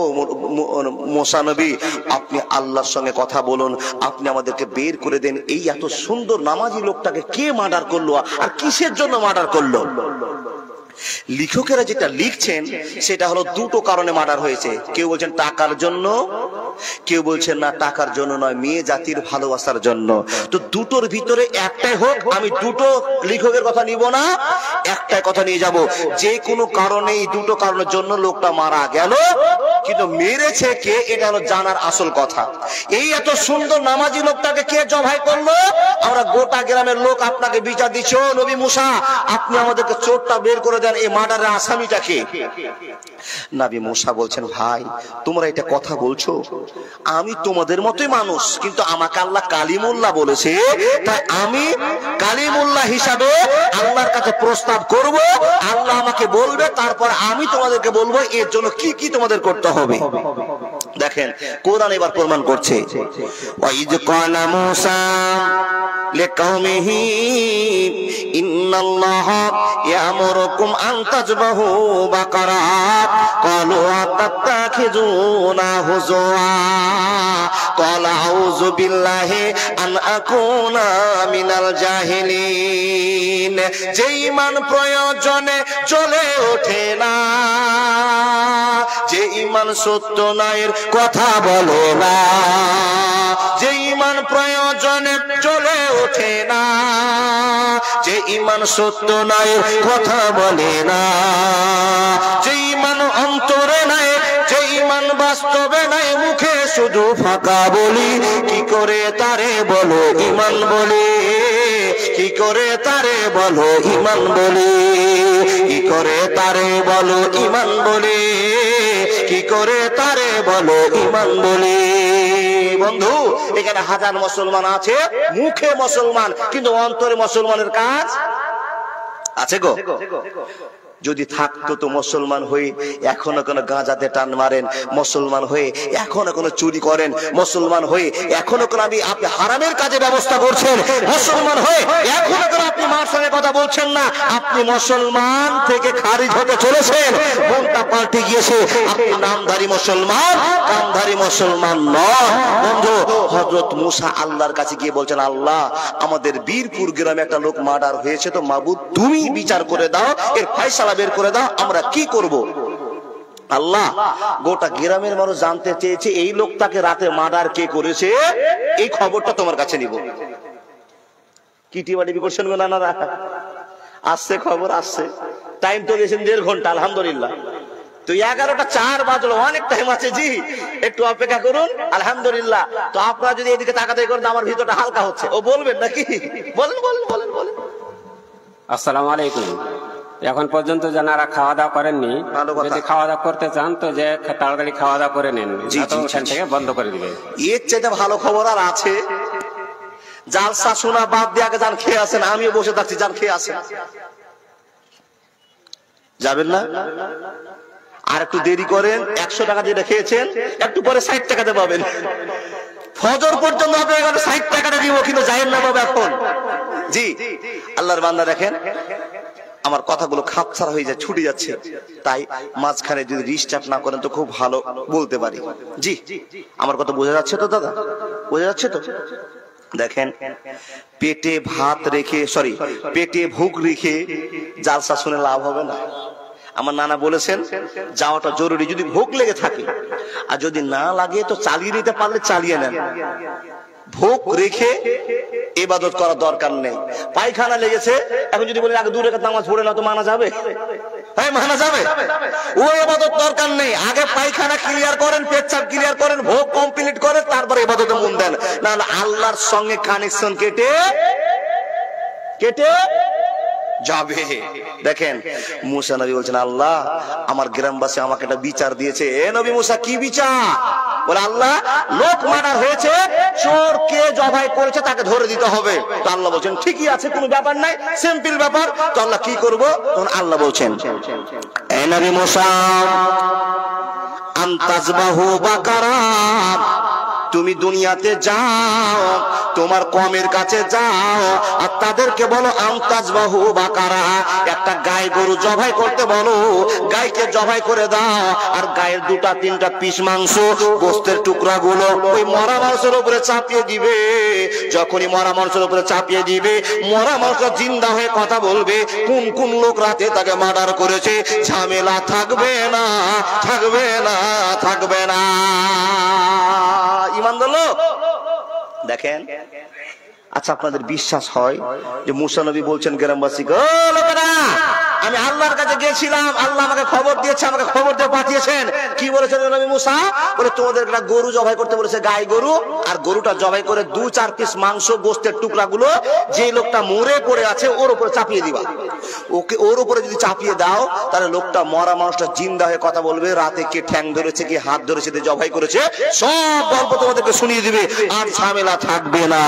মুসা নবী, আপনি আল্লাহর সঙ্গে কথা বলুন, আপনি আমাদেরকে বের করে দেন। এই এত সুন্দর নামাজি লোকটাকে কে মার্ডার করলো, আর কিসের জন্য মার্ডার করলো? লেখকেরা যেটা লিখছেন সেটা হলো দুটো কারণে মার্ডার হয়েছে। কেউ বলছেন টাকার জন্য, কেউ বলছেন না টাকার জন্য নয়, মেয়ে জাতির ভালোবাসার জন্য। তো দুটোর ভিতরে একটাই হোক, আমি দুটো লেখকের কথা নিব না, একটাই কথা নিয়ে যাব। যে কোনো কারণে, এই দুটো কারণের জন্য লোকটা মারা গেল, কিন্তু মেরেছে কে এটা হলো জানার আসল কথা। এই এত সুন্দর নামাজি লোকটাকে কে জবাই করলো? আমরা গোটা গ্রামের লোক আপনাকে বিচার দিচ্ছি, ও নবী মুসা আপনি আমাদেরকে চোরটা বের করে দেন, এই মার্ডারের আসামিটাকে। নবী মুসা বলছেন, ভাই তোমরা এটা কথা বলছো, আমি তোমাদের মতোই মানুষ, কিন্তু আমাকে আল্লাহ কালিমুল্লাহ বলেছে, তাই আমি কালিমুল্লাহ হিসাবে আল্লাহর কাছে প্রস্তাব করব, আল্লাহ আমাকে বলবে, তারপর আমি তোমাদেরকে বলবো এর জন্য কি কি তোমাদের করতে হবে। দেখেন কোরআন এবার প্রমাণ করছে, ওয়াইদ ক্বালা মূসা লিকাওমিহি ইন্নাল্লাহা ইয়ামুরুকুম আন তাযবাহু বাকারা ক্বালু আতাত্তাখিযুনা হুজুয়া ক্বালা আউযু বিল্লাহি আন আকুনা মিনাল জাহিলিন। যে ঈমান প্রয়োজনে চলে ওঠে না, যে ঈমান সত্য নয়ের কথা বলে না, যে ঈমান প্রয়োজনে চলে ওঠে না, যে ঈমান সত্য নয়ের কথা বলে না, যে ঈমান অন্তরে নাই, যে ঈমান বাস্তবে নাই, মুখে শুধু ফাঁকা বলি, কি করে তারে বলো ঈমান বলে, কি করে তারে বলো ঈমান বলে, কি করে তারে বলো ঈমান বলে, কি করে তারে বলো ঈমান বলে। বন্ধু এখানে হাজার মুসলমান আছে, মুখে মুসলমান কিন্তু অন্তরে মুসলমানের কাজ আছে গো। যদি থাকতো তো মুসলমান হয়ে এখনো কোনো গাঁজাতে টান মারেন, মুসলমান হয়ে এখনো কোনো চুরি করেন, মুসলমান হয়ে এখনো কোনো আপনি হারামের কাজে ব্যবস্থা করছেন, মুসলমান হয়ে এখনো কোনো আপনি মার সঙ্গে কথা বলছেন না, আপনি মুসলমান থেকে খারিজ হতে চলেছেন, মনটা পাল্টে গিয়েছে, আপনি নামধারী মুসলমান, কামধারী মুসলমান নয়। বন্ধু হযরত মূসা আল্লাহর কাছে গিয়ে বলছেন, আল্লাহ আমাদের বীরপুর গ্রামে একটা লোক মার্ডার হয়েছে, তো মাবুদ তুমি বিচার করে দাও, এর ফয়সালা বের করে দাও, আমরা কি করব। আল্লাহ গোটা গ্রামের মানুষ জানতে চেয়েছে এই লোকটাকে রাতে মার্ডার কে করেছে, এই খবরটা তোমার কাছে নিব। কি টিবাটিবি করছেন গো নানারা? আসছে খবর, আসছে। টাইম তো দিয়েছেন 1.5 ঘন্টা, আলহামদুলিল্লাহ। তো 11:04 বাজলো, অনেক টাইম আছে জি, একটু অপেক্ষা করুন, আলহামদুলিল্লাহ। তো আপনারা যদি এদিকে তাকাতাকি করেন, আমার ভিতরটা হালকা হচ্ছে। ও বলবেন নাকি? বলেন বলেন বলেন বলেন। আসসালামু আলাইকুম। এখন পর্যন্ত যারা খাওয়া দাওয়া করেননি, যদি খাওয়া দাওয়া করতে চান তো যে তাড়াতাড়ি খাওয়া দাওয়া করে নেন, ওখান থেকে বন্ধ করে দিবে। এর চাইতে ভালো খবর আর আছে? জালসা শোনা বাদ দিয়ে আগে যান খেয়ে আসেন, আমিও বসে থাকছি, যান খেয়ে আসেন। যাবেন না? আর একটু দেরি করেন, 100 টাকা দিয়ে খেয়েছেন, একটু পরে 60 টাকাতে পাবেন। ফজর পর্যন্ত আপনাকে 60 টাকাটা দিব, কিন্তু যাইয়েন না বাবা এখন। জি আল্লাহর বান্দা দেখেন আমার কথাগুলো খাপ ছাড়া হয়ে যায়, ছুটে যাচ্ছে, তাই মাঝখানে যদি রিস্টার্ট না করেন তো খুব ভালো বলতে পারি। জি আমার কথা বোঝা যাচ্ছে তো দাদা? বোঝা যাচ্ছে তো? দেখেন পেটে ভাত রেখে, সরি পেটে ভুক রেখে জালসা শুনে লাভ হবে না। আমার নানা বলেছেন যাওয়াটা জরুরি যদি ভোগ লেগে থাকে, আর যদি না লাগে তো চালিয়ে নিতে পারলে চালিয়ে নেন। ভোগ রেখে ইবাদত করার দরকার নেই। পায়খানা লেগেছে, এখন যদি বলি আগে 2 রাকাত নামাজ পড়ে না তো মানা যাবে? হ্যাঁ মানা যাবে। ওই ইবাদত দরকার নেই, আগে পায়খানা ক্লিয়ার করেন, পেচ্ছাপ ক্লিয়ার করেন, ভোগ কমপ্লিট করেন, তারপরে ইবাদতে মন দেন। না আল্লাহর সঙ্গে কানেকশন কেটে যাবে। দেখেন মূসা নবী বলছেন, আল্লাহ আমার গ্রামবাসী আমাকে একটা বিচার দিয়েছে। এ নবী মূসা কি বিচার? বলে আল্লাহ লোক মার্ডার হয়েছে, চোরকে জবাই করেছে, তাকে ধরে দিতে হবে। তো আল্লাহ বলছেন ঠিকই আছে, কোনো ব্যাপার নাই, সিম্পল ব্যাপার। তো আল্লাহ কি করব? তখন আল্লাহ বলছেন, এ নবী মূসা আনতাজবাহু বাকারা, তুমি দুনিয়াতে যাও, তোমার কমের কাছে যাও, আর তাদেরকে বলো আমতাজবাহু বাকারা, একটা গাই গরু জবাই করতে বলো, গাইকে জবাই করে দাও, আর গায়ের 2-3টা পিস মাংস গোস্তের টুকরা গুলো ওই মরা মাংসের উপরে চাপিয়ে দিবে। যখনই মরা মাংসের উপরে চাপিয়ে দিবে, মরা মাংস জিন্দা হয়ে কথা বলবে, কোন কোন লোক রাতে তাকে মার্ডার করেছে। ঝামেলা থাকবে না, থাকবে না, থাকবে না। ইমানদার লোক দেখেন। আচ্ছা, আপনাদের বিশ্বাস হয় যে মুসা নবী বলছেন গ্রামবাসীকে, ও লোকেরা, আমি আল্লাহর কাছে গিয়েছিলাম, আল্লাহ আমাকে খবর দিয়েছে, আমাকে খবর দিয়ে পাঠিয়েছেন। কি বলেছেন নবী মুসা? বলে তোমাদের একটা গরু জবাই করতে বলেছে, গাই গরু, আর গরুটা জবাই করে 2-4 পিস মাংস গোস্তের টুকরাগুলো যে লোকটা মরে পড়ে আছে ওর উপরে চাপিয়ে দিবা। ওকে ওর উপরে যদি চাপিয়ে দাও, তাহলে লোকটা মরা মানুষটা জিন্দা হয়ে কথা বলবে, রাতে কে ঠ্যাং ধরেছে, কে হাত ধরেছে, জবাই করেছে, সব গল্প তোমাদেরকে শুনিয়ে দিবে, আর ঝামেলা থাকবে না।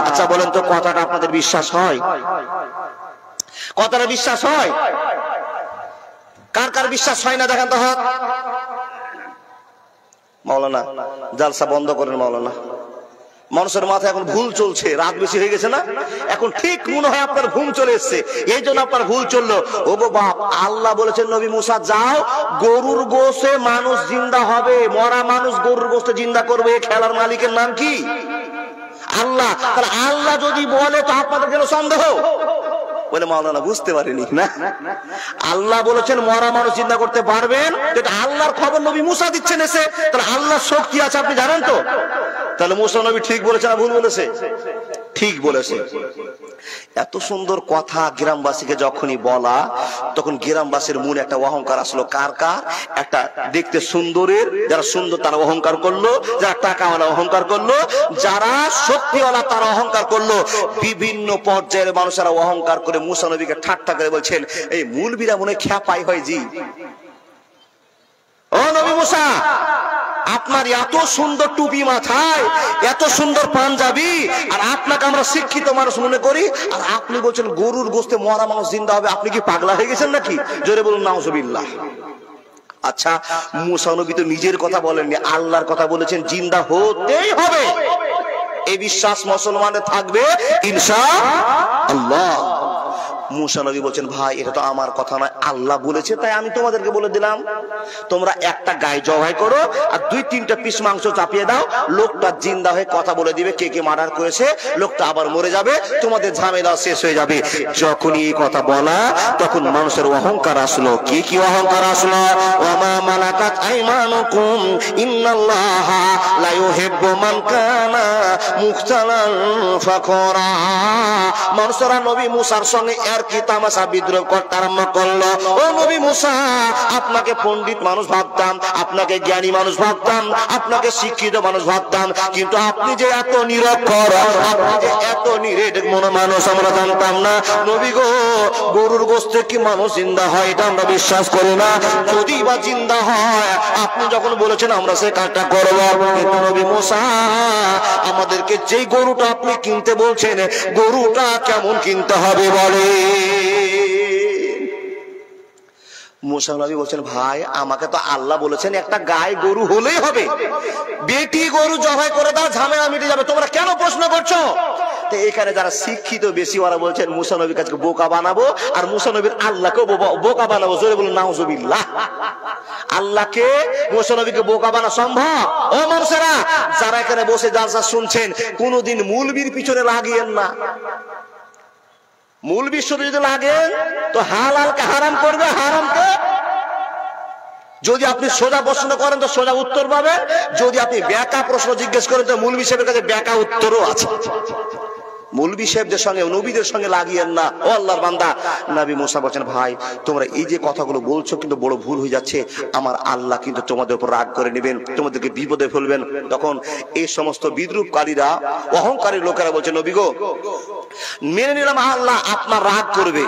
আচ্ছা বলেন তো, কথাটা আপনাদের বিশ্বাস হয়? কথাটা বিশ্বাস হয়? কার কার বিশ্বাস হয় না দেখেন তো হাত। মাওলানা জালসা বন্ধ করেন মাওলানা, মানুষের মাথায় এখন ভুল চলছে, রাত বেশি হয়ে গেছে না, এখন ঠিক মনে হয় আপনার ঘুম চলে এসছে, এই জন্য আপনার ভুল চললো। ও গো বাপ, আল্লাহ বলেছেন নবী মুসা যাও, গরুর গোশে মানুষ জিন্দা হবে, মরা মানুষ গরুর গোশে জিন্দা করবে। খেলার মালিকের নাম কি? আল্লাহ। তাহলে আল্লাহ যদি বলে তো আপনাদের কেন সন্দেহ? বলে মাওলানা বুঝতে পারিনি না, আল্লাহ বলেছেন মরা মানুষ চিন্তা করতে পারবেন, এটা আল্লাহর খবর নবী মুসা দিচ্ছেন এসে। তাহলে আল্লাহর শক্তি আছে আপনি জানেন তো। তাহলে মুসা নবী ঠিক বলেছে না ভুল বলেছে? ঠিক বলেছে। এত সুন্দর কথা গ্রামবাসীকে যখনই বলা, তখন গ্রামবাসীর মনে একটা অহংকার আসলো। কার কার? একটা দেখতে সুন্দরের, যারা সুন্দর তারা অহংকার করলো, যারা টাকাওয়ালা অহংকার করলো, যারা শক্তিওয়ালা তারা অহংকার করলো। বিভিন্ন পর্যায়ের মানুষেরা অহংকার করে মুসা নবীকে ঠাট্টা করে বলছেন, এই মুলবিরা মনে খ্যাপাই হয় জি। ও নবী মুসা, আপনার এত সুন্দর টুপি মাথায়, এত সুন্দর পাঞ্জাবি, আর আপনাকে আমরা শিক্ষিত মানুষ মনে করি, আর আপনি বলছেন গরুর গোশতে মরা মানুষ জিন্দা হবে। আপনি কি পাগলা হয়ে গেছেন নাকি? জোরে বলুন নাউজুবিল্লাহ। আচ্ছা, মুসা নবী তো নিজের কথা বলেননি, আল্লাহর কথা বলেছেন, জিন্দা হতেই হবে। এই বিশ্বাস মুসলমানের থাকবে ইনশাআল্লাহ। মুসা নবী বলছেন, ভাই এটা তো আমার কথা নয়, আল্লাহ বলেছে, তাই আমি তোমাদেরকে বলে দিলাম, তোমরা একটা গায়ে জবাই করো, আর 2-3টা পিস মাংস চাপিয়ে দাও, লোকটা জিন্দা হয়ে কথা বলে দিবে কে কে মার্ডার করেছে, লোকটা আবার মরে যাবে, তোমাদের ঝামেলা শেষ হয়ে যাবে। যখনই এই কথা বলা, তখন মানুষের অহংকার আসলো। কি কি অহংকার আসলো? ওয়ামা মালাকাত আইমানুকুম ইন্নাল্লাহা লা ইউহিব্বু মান কানা মুখতালান ফাখরা। মানুষরা নবী মুসার সঙ্গে আর কি তামাশা বিদ্রোহ করতে আরম্ভ করলো। ও নবী মুসা, আপনাকে পণ্ডিত মানুষ ভাবতাম, আপনাকে জ্ঞানী মানুষ ভাবতাম, আপনাকে শিক্ষিত মানুষ ভাবতাম, কিন্তু আপনি যে এত নিরক্ষর, আপনি যে এত নিরেট মন মানুষ আমরা জানতাম না। নবী গো, গরুর গোশতে কি মানুষ জিন্দা হয় এটা আমরা বিশ্বাস করি না। যদি বা জিন্দা হয়, আপনি যখন বলেছেন আমরা সে কাজটা করব। কিন্তু নবী মুসা, আমাদেরকে যেই গরুটা আপনি কিনতে বলছেন, গরুটা কেমন কিনতে হবে বলে। মুসা নবী বলছেন, ভাই আমাকে তো আল্লাহ বলেছেন একটা গাই গরু হলেই হবে, বেটি গরু জবাই করে দাও, ঝামেলা মিটে যাবে, তোমরা কেন প্রশ্ন করছো? তো এখানে যারা শিক্ষিত বেশি, ওরা বলছেন মুসা নবীর কাছে বোকা বানাবো, আর মুসা নবীর আল্লাহকেও বোকা বানাবো। জোরে বলুন নাউজুবিল্লাহ। আল্লাহকে, মুসা নবীকে বোকা বানা সম্ভব? ও মানুষেরা যারা এখানে বসে জালসা শুনছেন, কোনোদিন মুলবির পিছনে লাগিয়েন না। মূল বিশ্ব যদি লাগেন তো হালালকে হারাম করবে, হারামকে যদি আপনি সোজা প্রশ্ন করেন তো সোজা উত্তর পাবেন, যদি আপনি ব্যাকা প্রশ্ন জিজ্ঞেস করেন তো মৌলভী সাহেবের কাছে ব্যাকা উত্তরও আছে। মৌলভী সাহেবদের সঙ্গে, নবীদের সঙ্গে লাগিয়েন না। ও আল্লাহর বান্দা, নবী মুসা বলেন, ভাই তোমরা এই যে কথাগুলো বলছো কিন্তু বড় ভুল হয়ে যাচ্ছে, আমার আল্লাহ কিন্তু তোমাদের উপর রাগ করে নেবেন, তোমাদেরকে বিপদে ফেলবেন। তখন এই সমস্ত বিদ্রুপকারীরা, অহংকারী লোকেরা বলছে, নবী গো, মেনে নিলাম আল্লাহ আপনার রাগ করবে,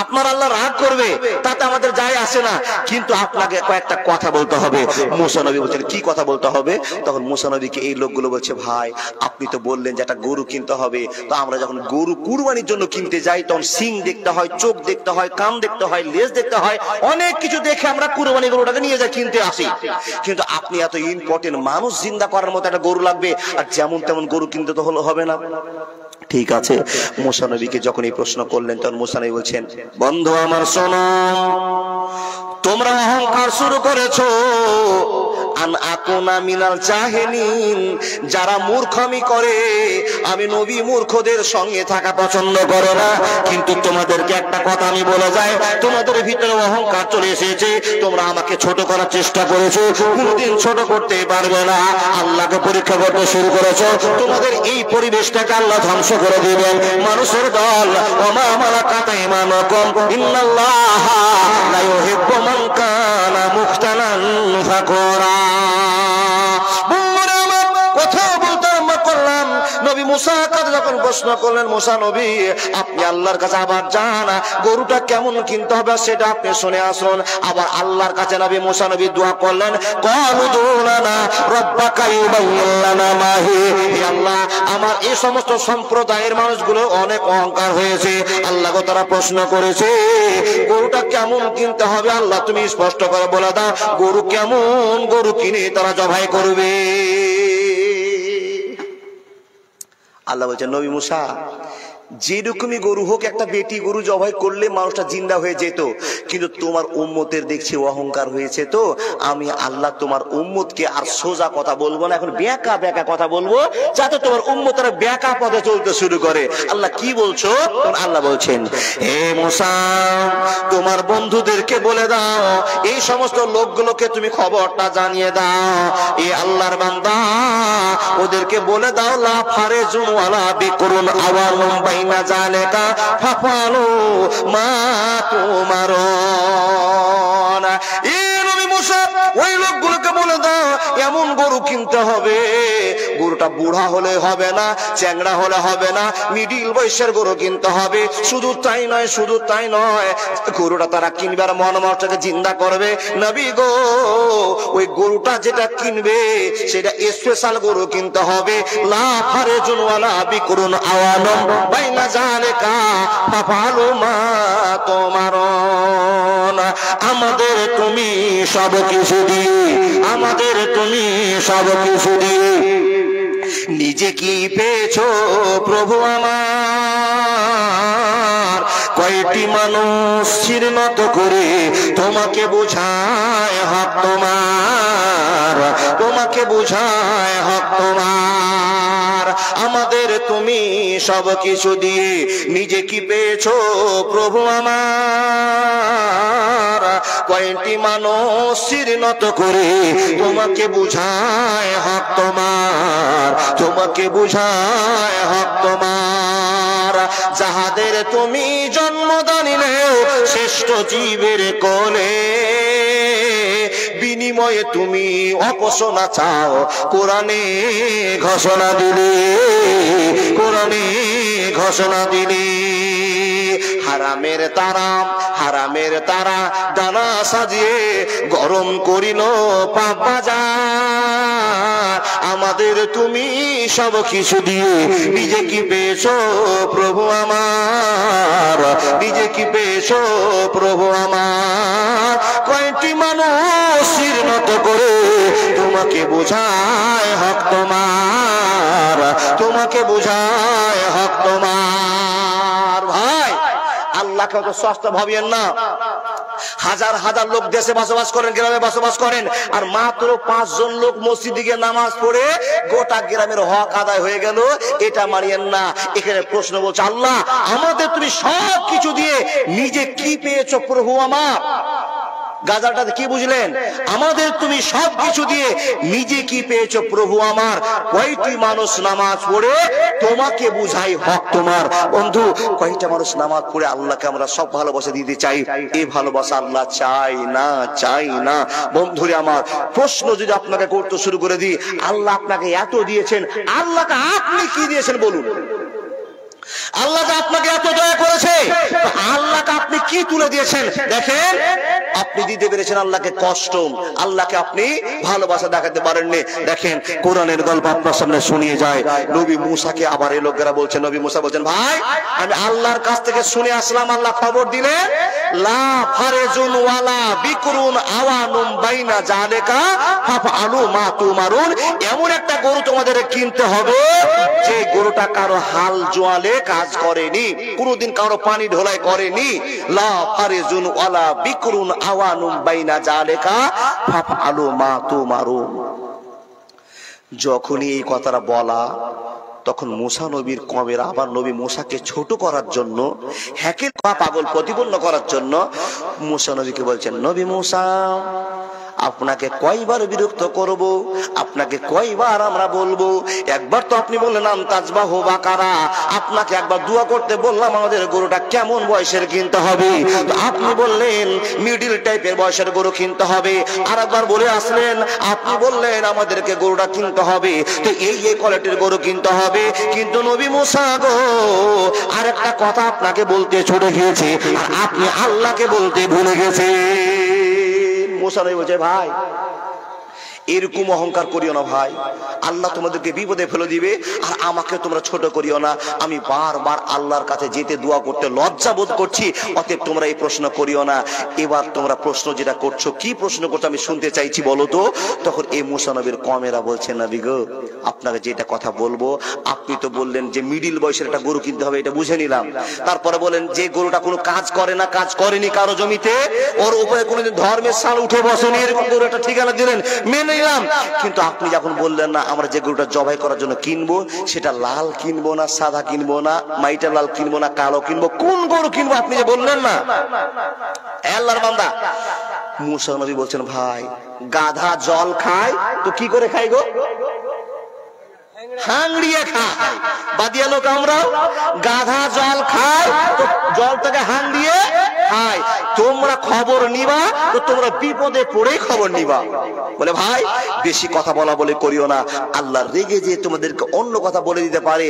আপনার আল্লাহ রাগ করবে, তাতে আমাদের যায় আসে না, কিন্তু আপনাকে কয়েকটা কথা বলতে হবে। মুসা নবী বলছেন কি কথা বলতে হবে? তখন মুসা নবীকে এই লোকগুলো বলছে, ভাই আপনি তো বললেন যে একটা গরু কিনতে হবে, তো আমরা যখন গরু কুরবানির জন্য কিনতে যাই তখন সিং দেখতে হয়, চোখ দেখতে হয়, কান দেখতে হয়, লেজ দেখতে হয়, অনেক কিছু দেখে আমরা কুরবানি গরুটাকে নিয়ে যাই, কিনতে আসি। কিন্তু আপনি এত ইম্পর্টেন্ট মানুষ জিন্দা করার মতো একটা গরু লাগবে, আর যেমন তেমন গরু কিনতে তো হবে না। ঠিক আছে, মুসা নবীকে যখন এই প্রশ্ন করলেন তখন মুসা নবী বলছেন, বন্ধু আমার শোনো, তোমরা অহংকার শুরু করেছো, আন আকুনা মিনাল জাহিলিন, যারা মূর্খামি করে, আমি নবী মূর্খদের সঙ্গে থাকা পছন্দ করে না। কিন্তু তোমাদেরকে একটা কথা আমি বলে যাই, তোমাদের ভিতরে অহংকার চলে এসেছে, তোমরা আমাকে ছোট করার চেষ্টা করেছো, কোনদিন ছোট করতে পারবে না। আল্লাহকে পরীক্ষা করতে শুরু করেছো, তোমাদের এই পরিবেশটাকে আল্লাহ ধ্বংস করে দিবেন। মানুষের দল, ওমা মালাকাত ঈমানুকুম ইন্নাল্লাহা লা ইউহিব্বু মান কানা মুখতালান ফাকুরা। কথা বলতে আরম্ভ করলাম, নবী মুসার কাছে যখন প্রশ্ন করলেন, মুসা নবী আপনি আল্লাহর কাছে আবার যান, গরুটা কেমন কিনতে হবে সেটা আপনি শুনে আসুন। আবার আল্লাহর কাছে নবী মুসা নবী দোয়া করলেন, ক্বালু দুলানা রাব্বাকা ইউবাইয়িন লানা মা হি। হে আল্লাহ, আমার এই সমস্ত সম্প্রদায়ের মানুষগুলো অনেক অহংকার হয়েছে, আল্লাহ গো তারা প্রশ্ন করেছে গরুটা কেমন কিনতে হবে, আল্লাহ তুমি স্পষ্ট করে বলে দাও, গরু কেমন গরু কিনে তারা জবাই করবে। আল্লাহ বলছেন, নবী মুসা যেরকমই গরু হোক, একটা বেটি গরু জবাই করলে মানুষটা জিন্দা হয়ে যেত, কিন্তু তোমার উম্মতের দেখছি অহংকার হয়েছে, তো আমি আল্লাহ তোমার উম্মতকে আর সোজা কথা বলবো না, এখন ব্যাকা ব্যাকা কথা বলবো, যাতে তোমার উম্মতেরা ব্যাকা পথে চলতে শুরু করে। আল্লাহ কি বলছো? আল্লাহ বলছেন, হে মুসা তোমার বন্ধুদেরকে বলে দাও, এই সমস্ত লোকগুলোকে তুমি খবরটা জানিয়ে দাও, এ আল্লাহর বান্দা ওদেরকে বলে দাও, লা ফারেজু ওয়ালা বিকরুন আওয়ালুম বাইনা যালিকা ফাফালু মা তুমারুন। এই নবী মুসা ওই লোকগুলোকে বলে দাও, এমন গরু কিনতে হবে, গরুটা বুড়া হলে হবে না, চ্যাংড়া হলে হবে না, মিডিল বয়সের গরু কিনতে হবে। শুধু তাই নয়, শুধু তাই নয়, গরুটা তারা কিনবার মন মনটাকে জিন্দা করবে। নবী গো, ওই গরুটা যেটা কিনবে সেটা স্পেশাল গরু কিনতে হবে। লা ফারেজুন ওয়ালা বিকরুন আওয়ালুম বাইনা যালিকা ফাফালু মা তুমারুন। আমাদের তুমি সব কিছু দিয়ে, আমাদের তুমি সব কিছু দিয়ে নিজে কি পেয়েছো প্রভু আমার? কয়টি মানুষ চিরনত করে তোমাকে বোঝায় হক তোমার, তোমাকে বোঝায় হক তোমার। আমাদের তুমি সব কিছু দিয়ে নিজে কি পেয়েছো প্রভু আমার? কয়টি মানুষ চিরনত করে তোমাকে বোঝায় হক তোমার, তোমাকে বোঝায় হক তোমার। যাহাদের তুমি জন্মদানিলে শ্রেষ্ঠ জীবের কোলে, বিনিময়ে তুমি অপসনা চাও, কোরআনে ঘোষণা দিলে, কোরআনে ঘোষণা দিলে। হারামের তারা, হারামের তারা দানা সাজিয়ে গরম করিল পাপ বাজার। আমাদের তুমি সব কিছু দিয়ে নিজে কি পেয়েছো প্রভু আমার, নিজে কি পেয়েছো প্রভু আমার? কয়টি মানুষ চিরনত করে তোমাকে বোঝায় হক তোমার, তোমাকে বোঝায় হক তোমার। ভাই আল্লাহকে অত সস্তা ভাবিয়েন না। হাজার হাজার লোক দেশে বসবাস করেন, গ্রামে বসবাস করেন, আর মাত্র 5 জন লোক মসজিদে গিয়ে নামাজ পড়ে গোটা গ্রামের হক আদায় হয়ে গেল, এটা মানিয়েন না। এখানে প্রশ্ন বলছে, আল্লাহ আমাদের তুমি সব কিছু দিয়ে নিজে কি পেয়েছো প্রভু আমার? গাজালটাতে কি বুঝলেন? আমাদের তুমি সব কিছু দিয়ে নিজে কি পেয়েছো প্রভু আমার? কয়টি মানুষ নামাজ পড়ে তোমাকে বুঝাই হক তোমার। বন্ধু, কয়টা মানুষ নামাজ পড়ে আল্লাহকে আমরা সব ভালোবাসা দিতে চাই, এই ভালোবাসা আল্লাহ চাই না, চাই না। বন্ধুরে আমার, প্রশ্ন যদি আপনাকে করতে শুরু করে দিই, আল্লাহ আপনাকে এত দিয়েছেন, আল্লাহকে আপনি কি দিয়েছেন বলুন? আল্লাহ যে আপনাকে এত দয়া করেছে, আল্লাহকে আপনি কি তুলে দিয়েছেন দেখেন। আপনি দিতে পেরেছেন আল্লাহকে কষ্ট, আল্লাহকে আপনি ভালোবাসা দেখাতে পারেননি। দেখেন কোরআনের গল্প আপনার সামনে শুনিয়ে যায়। নবী মুসাকে আবার এই লোকেরা বলছেন, নবী মুসা বলছেন, ভাই আমি আল্লাহর কাছ থেকে শুনে আসলাম, আল্লাহ খবর দিলেন লা ফারজুন ওয়ালা বিকরুন আওয়ানুম বাইনা জালিকা ফাফআলু মা তুমারুন। এমন একটা গরু তোমাদের কিনতে হবে যে গরুটা কারো হাল জোয়ালে কাজ করেনি, কোনদিন কারো পানি ঢোলাই করেনি। লা ফারজুন ওয়ালা বিকরুন আওয়ানুম বাইনা জালিকা ফাফআলু মা তুমারুন। যখনই এই কথাটা বলা, তখন মুসা নবীর কমের আবার নবী মুসাকে ছোট করার জন্য, হ্যাকের পাগল প্রতিপন্ন করার জন্য মুসা নবীকে বলছেন, নবী মুসা আপনাকে কয়বার বিরক্ত করব, আপনাকে কয়বার আমরা বলবো। একবার তো আপনি বললেন আনতাজবাহু বাকারা, আপনাকে একবার দোয়া করতে বললাম আমাদের গরুটা কেমন বয়সের কিনতে হবে, আপনি বললেন মিডিল টাইপের বয়সের গরু কিনতে হবে। আর একবার বলে আসলেন, আপনি বললেন আমাদেরকে গরুটা কিনতে হবে, তো এই কোয়ালিটির গরু কিনতে হবে। কিন্তু নবী মুসা গো, আর একটা কথা আপনাকে বলতে ছুটে গিয়েছে, আর আপনি আল্লাহকে বলতে ভুলে গেছেন। মুসা নবী বলছে, ভাই এরকম অহংকার করিও না ভাই, আল্লাহ তোমাদেরকে বিপদে ফেলে দিবে, আর আমাকে তোমরা ছোট করিও না। আমি বারবার আল্লাহর কাছে যেতে দোয়া করতে লজ্জা বোধ করছি, অতএব তোমরা এই প্রশ্ন করিও না। এবার তোমরা প্রশ্ন যেটা করছো, কি প্রশ্ন করছো আমি শুনতে চাইছি বলো তো। তখন এই মুসা নবীর কমেরা বলছেন, নবী গো আপনাকে যেটা কথা বলবো, আপনি তো বললেন যে মিডিল বয়সের একটা গরু কিনতে হবে, এটা বুঝে নিলাম। তারপরে বলেন যে গরুটা কোনো কাজ করে না, কাজ করেনি কারো জমিতে, ওর উপরে কোনোদিন ধর্মের সাল উঠে বসেনি, এরকম গরু একটা ঠিকানা দিলেন, মেনে নিলাম। কিন্তু আপনি যখন বললেন না আমরা যে গরুটা জবাই করার জন্য কিনবো, সেটা লাল কিনবো না, সাদা কিনবো না, মাইটা লাল কিনবো না, কালো কিনবো, কোন গরু কিনবো আপনি যে বললেন না। আল্লাহর বান্দা মুসা নবী বলছেন, ভাই গাধা জল খায় তো কি করে খাই গো? হাংড়িয়ে খায়। বাদিয়া লোক আমরাও, গাধা জল খায় তো জলটাকে হাংড়িয়ে খায়। তোমরা খবর নিবা তো তোমরা বিপদে পড়ে খবর নিবা। বলে ভাই বেশি কথা বলা বলে করিও না, আল্লাহ রেগে যে তোমাদেরকে অন্য কথা বলে দিতে পারে,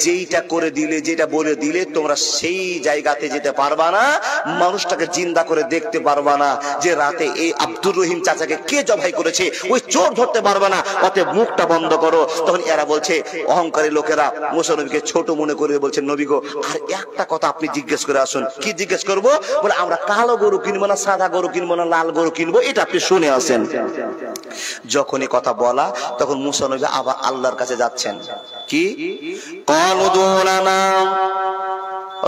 যেইটা করে দিলে, যেটা বলে দিলে তোমরা সেই জায়গাতে যেতে পারবা না, মানুষটাকে জিন্দা করে দেখতে পারবা না, যে রাতে এই আব্দুর রহিম চাচাকে কে জবাই করেছে ওই চোর ধরতে পারবা না, অতএব মুখটা বন্ধ করো। তখন এরা বলছে, অহংকারী লোকেরা মুসা নবীকে ছোট মনে করে বলছে, নবী গো আর একটা কথা আপনি জিজ্ঞেস করে আসুন। কি জিজ্ঞেস করবো? বলে আমরা কালো গরু কিনবো না, সাদা গরু কিনবো না, লাল গরু কিনবো, এটা আপনি শুনে আসেন। যখনই কথা বলা, তখন মুসা নবী আবার আল্লাহর কাছে যাচ্ছেন। কি ক্বালু দুলানা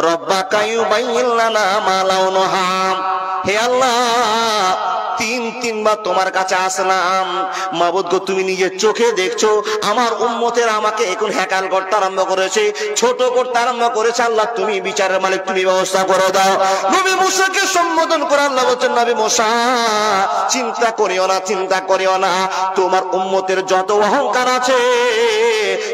রাব্বাকা ইউবাইয়িন লানা মা লাউনুহা। হে আল্লাহ, তিনবার তোমার কাছে আসলাম, মাবুদ গো তুমি নিজের চোখে দেখছো আমার উম্মতের আমাকে এখন হ্যাকাল করতে আরম্ভ করেছে, ছোট করতে আরম্ভ করেছে। আল্লাহ তুমি বিচারের মালিক, তুমি ব্যবস্থা করে দাও। নবী মুসাকে সম্বোধন করে আল্লাহ বলছেন, নবী মুসা চিন্তা করিও না, চিন্তা করিও না, তোমার উম্মতের যত অহংকার আছে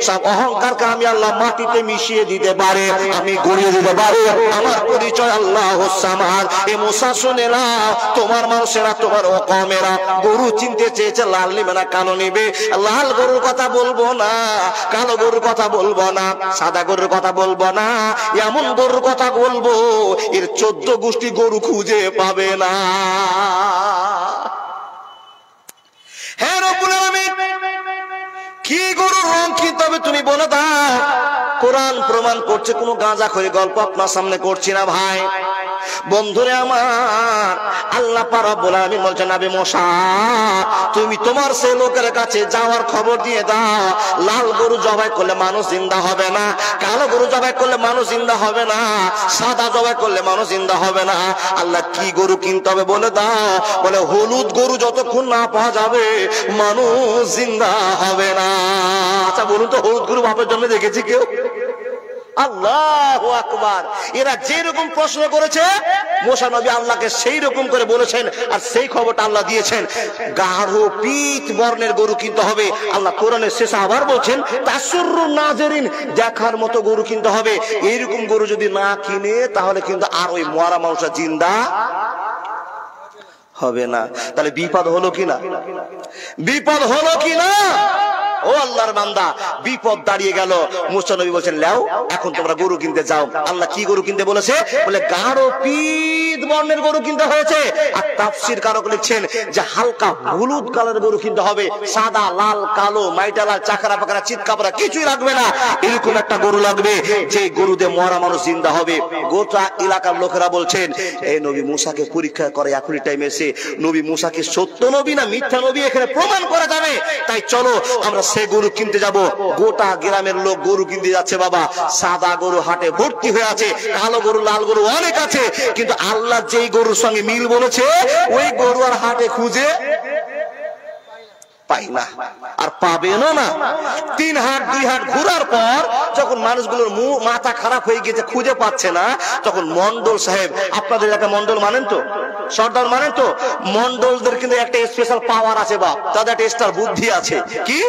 সব অহংকারকে আমি আল্লাহ মাটিতে মিশিয়ে দিতে পারে, আমি গড়িয়ে দিতে পারি। আমার পরিচয় আল্লাহুস সামাদ। এ মুসা শুনে না, তোমার মানুষেরা, তোমার কওমেরা গরু চিনতে চেয়েছে, লাল নিবে না কালো নিবে। লাল গরুর কথা বলবো না, কালো গরুর কথা বলবো না, সাদা গরুর কথা বলবো না, এমন গরুর কথা বলবো এর 14 গোষ্ঠী গরু খুঁজে পাবে না। হ্যাঁ রব্বুল আলামিন, কি গরুর রং কি তবে তুমি বলে দাও। কোরআন প্রমাণ করছে, কোন গাঁজাখড়ি গল্প আপনার সামনে করছি না ভাই। বন্ধুরে আমার, আল্লাহ পাক রব্বুল আলামিন বলছেন, নবী মুসা তুমি তোমার সেই লোকের কাছে যাওয়ার খবর দিয়ে দাও, লাল গরু জবাই করলে মানুষ জিন্দা হবে না, কালো গরু জবাই করলে মানুষ জিন্দা হবে না, সাদা জবাই করলে মানুষ জিন্দা হবে না। আল্লাহ কি গরু কিনতে হবে বলে দাও। বলে হলুদ গরু যতক্ষণ না পাওয়া যাবে মানুষ জিন্দা হবে না। আচ্ছা বলুন তো, হলুদ গরু বাপের জন্য দেখেছি কেউ? আল্লাহু আকবার। এরা যেরকম প্রশ্ন করেছে মুসা নবী আল্লাহকে সেই রকম করে বলেছেন, আর সেই খবরটা আল্লাহ দিয়েছেন। গাঢ় পীত বর্ণের গরু কিনতে হবে। আল্লাহ কোরআনের শেষে আবার বলছেন, তাসুররুন নাজিরিন, দেখার মতো গরু কিনতে হবে। এইরকম গরু যদি না কিনে, তাহলে কিন্তু আর ওই মরা মানুষটা জিন্দা হবে না। তাহলে বিপদ হলো কিনা? বিপদ হলো কিনা? ও আল্লাহর বান্দা, বিপদ দাঁড়িয়ে গেল। মুসা নবী বলছেন, লেও এখন তোমরা গরু কিনতে যাও। আল্লাহ কি গরু কিনতে বলেছে? বলে গাঢ় পীত বর্ণের গরু কিনতে হয়েছে। আর তাফসীর কারক লিখছেন যে হালকা হলুদ কালার গরু কিনতে হবে, সাদা লাল কালো মাইটা লাল চাকরা পাকরা চিৎকাপড়া কিছুই লাগবে না, এরকম একটা গরু লাগবে যে গরুতে মরা মানুষ জিন্দা হবে। গোটা এলাকার লোকেরা বলছেন, এই নবী মুসাকে পরীক্ষা করে এখনই টাইম এসে, নবী মুসাকে সত্য নবী না মিথ্যা নবী এখানে প্রমাণ করা যাবে। তাই চলো আমরা সে গরু কিনতে যাব। গোটা গ্রামের লোক গরু কিনতে যাচ্ছে। বাবা, সাদা গরু হাটে ভর্তি হয়ে আছে, কালো গরু লাল গরু অনেক আছে, কিন্তু আল্লাহ যেই গরুর সঙ্গে মিল বলেছে ওই গরু আর হাটে খুঁজে পাই না, আর পাবেনও না। 3 হাট 2 হাট ঘোরার পর যখন মানুষগুলোর মাথা খারাপ হয়ে গেছে, খুঁজে পাচ্ছে না, তখন মন্ডল সাহেব, আপনাদের এলাকা মন্ডল মানেন তো, সর্দার মানেন তো, মন্ডলদের কিন্তু একটা স্পেশাল পাওয়ার আছে বাপ, তাদের একটা স্টার বুদ্ধি আছে। কি?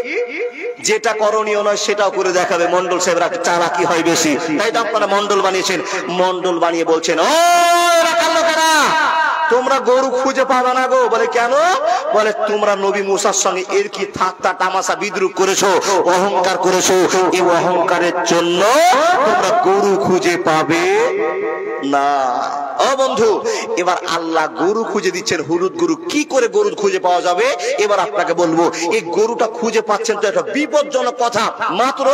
যেটা করণীয় নয় সেটাও করে দেখাবে। মন্ডল সাহেবরা চালাকি হয় বেশি, তাই তো আপনারা মন্ডল বানিয়েছেন। মন্ডল বানিয়ে বলছেন, ও এলাকার লোকেরা, তোমরা গরু খুঁজে পাবে না গো। বলে কেন? বলে তোমরা নবী মুসার সঙ্গে এর কি ঠাট্টা তামাশা বিদ্রুপ করেছো, অহংকার করেছো, এই অহংকারের জন্য তোমরা গরু খুঁজে পাবে না। ও বন্ধু, এবার আল্লাহ গরু খুঁজে দিচ্ছেন, হলুদ গরু। কি করে গরু খুঁজে পাওয়া যাবে এবার আপনাকে বলবো। এই গরুটা খুঁজে পাচ্ছেন তো একটা বিপজ্জনক কথা। মাত্র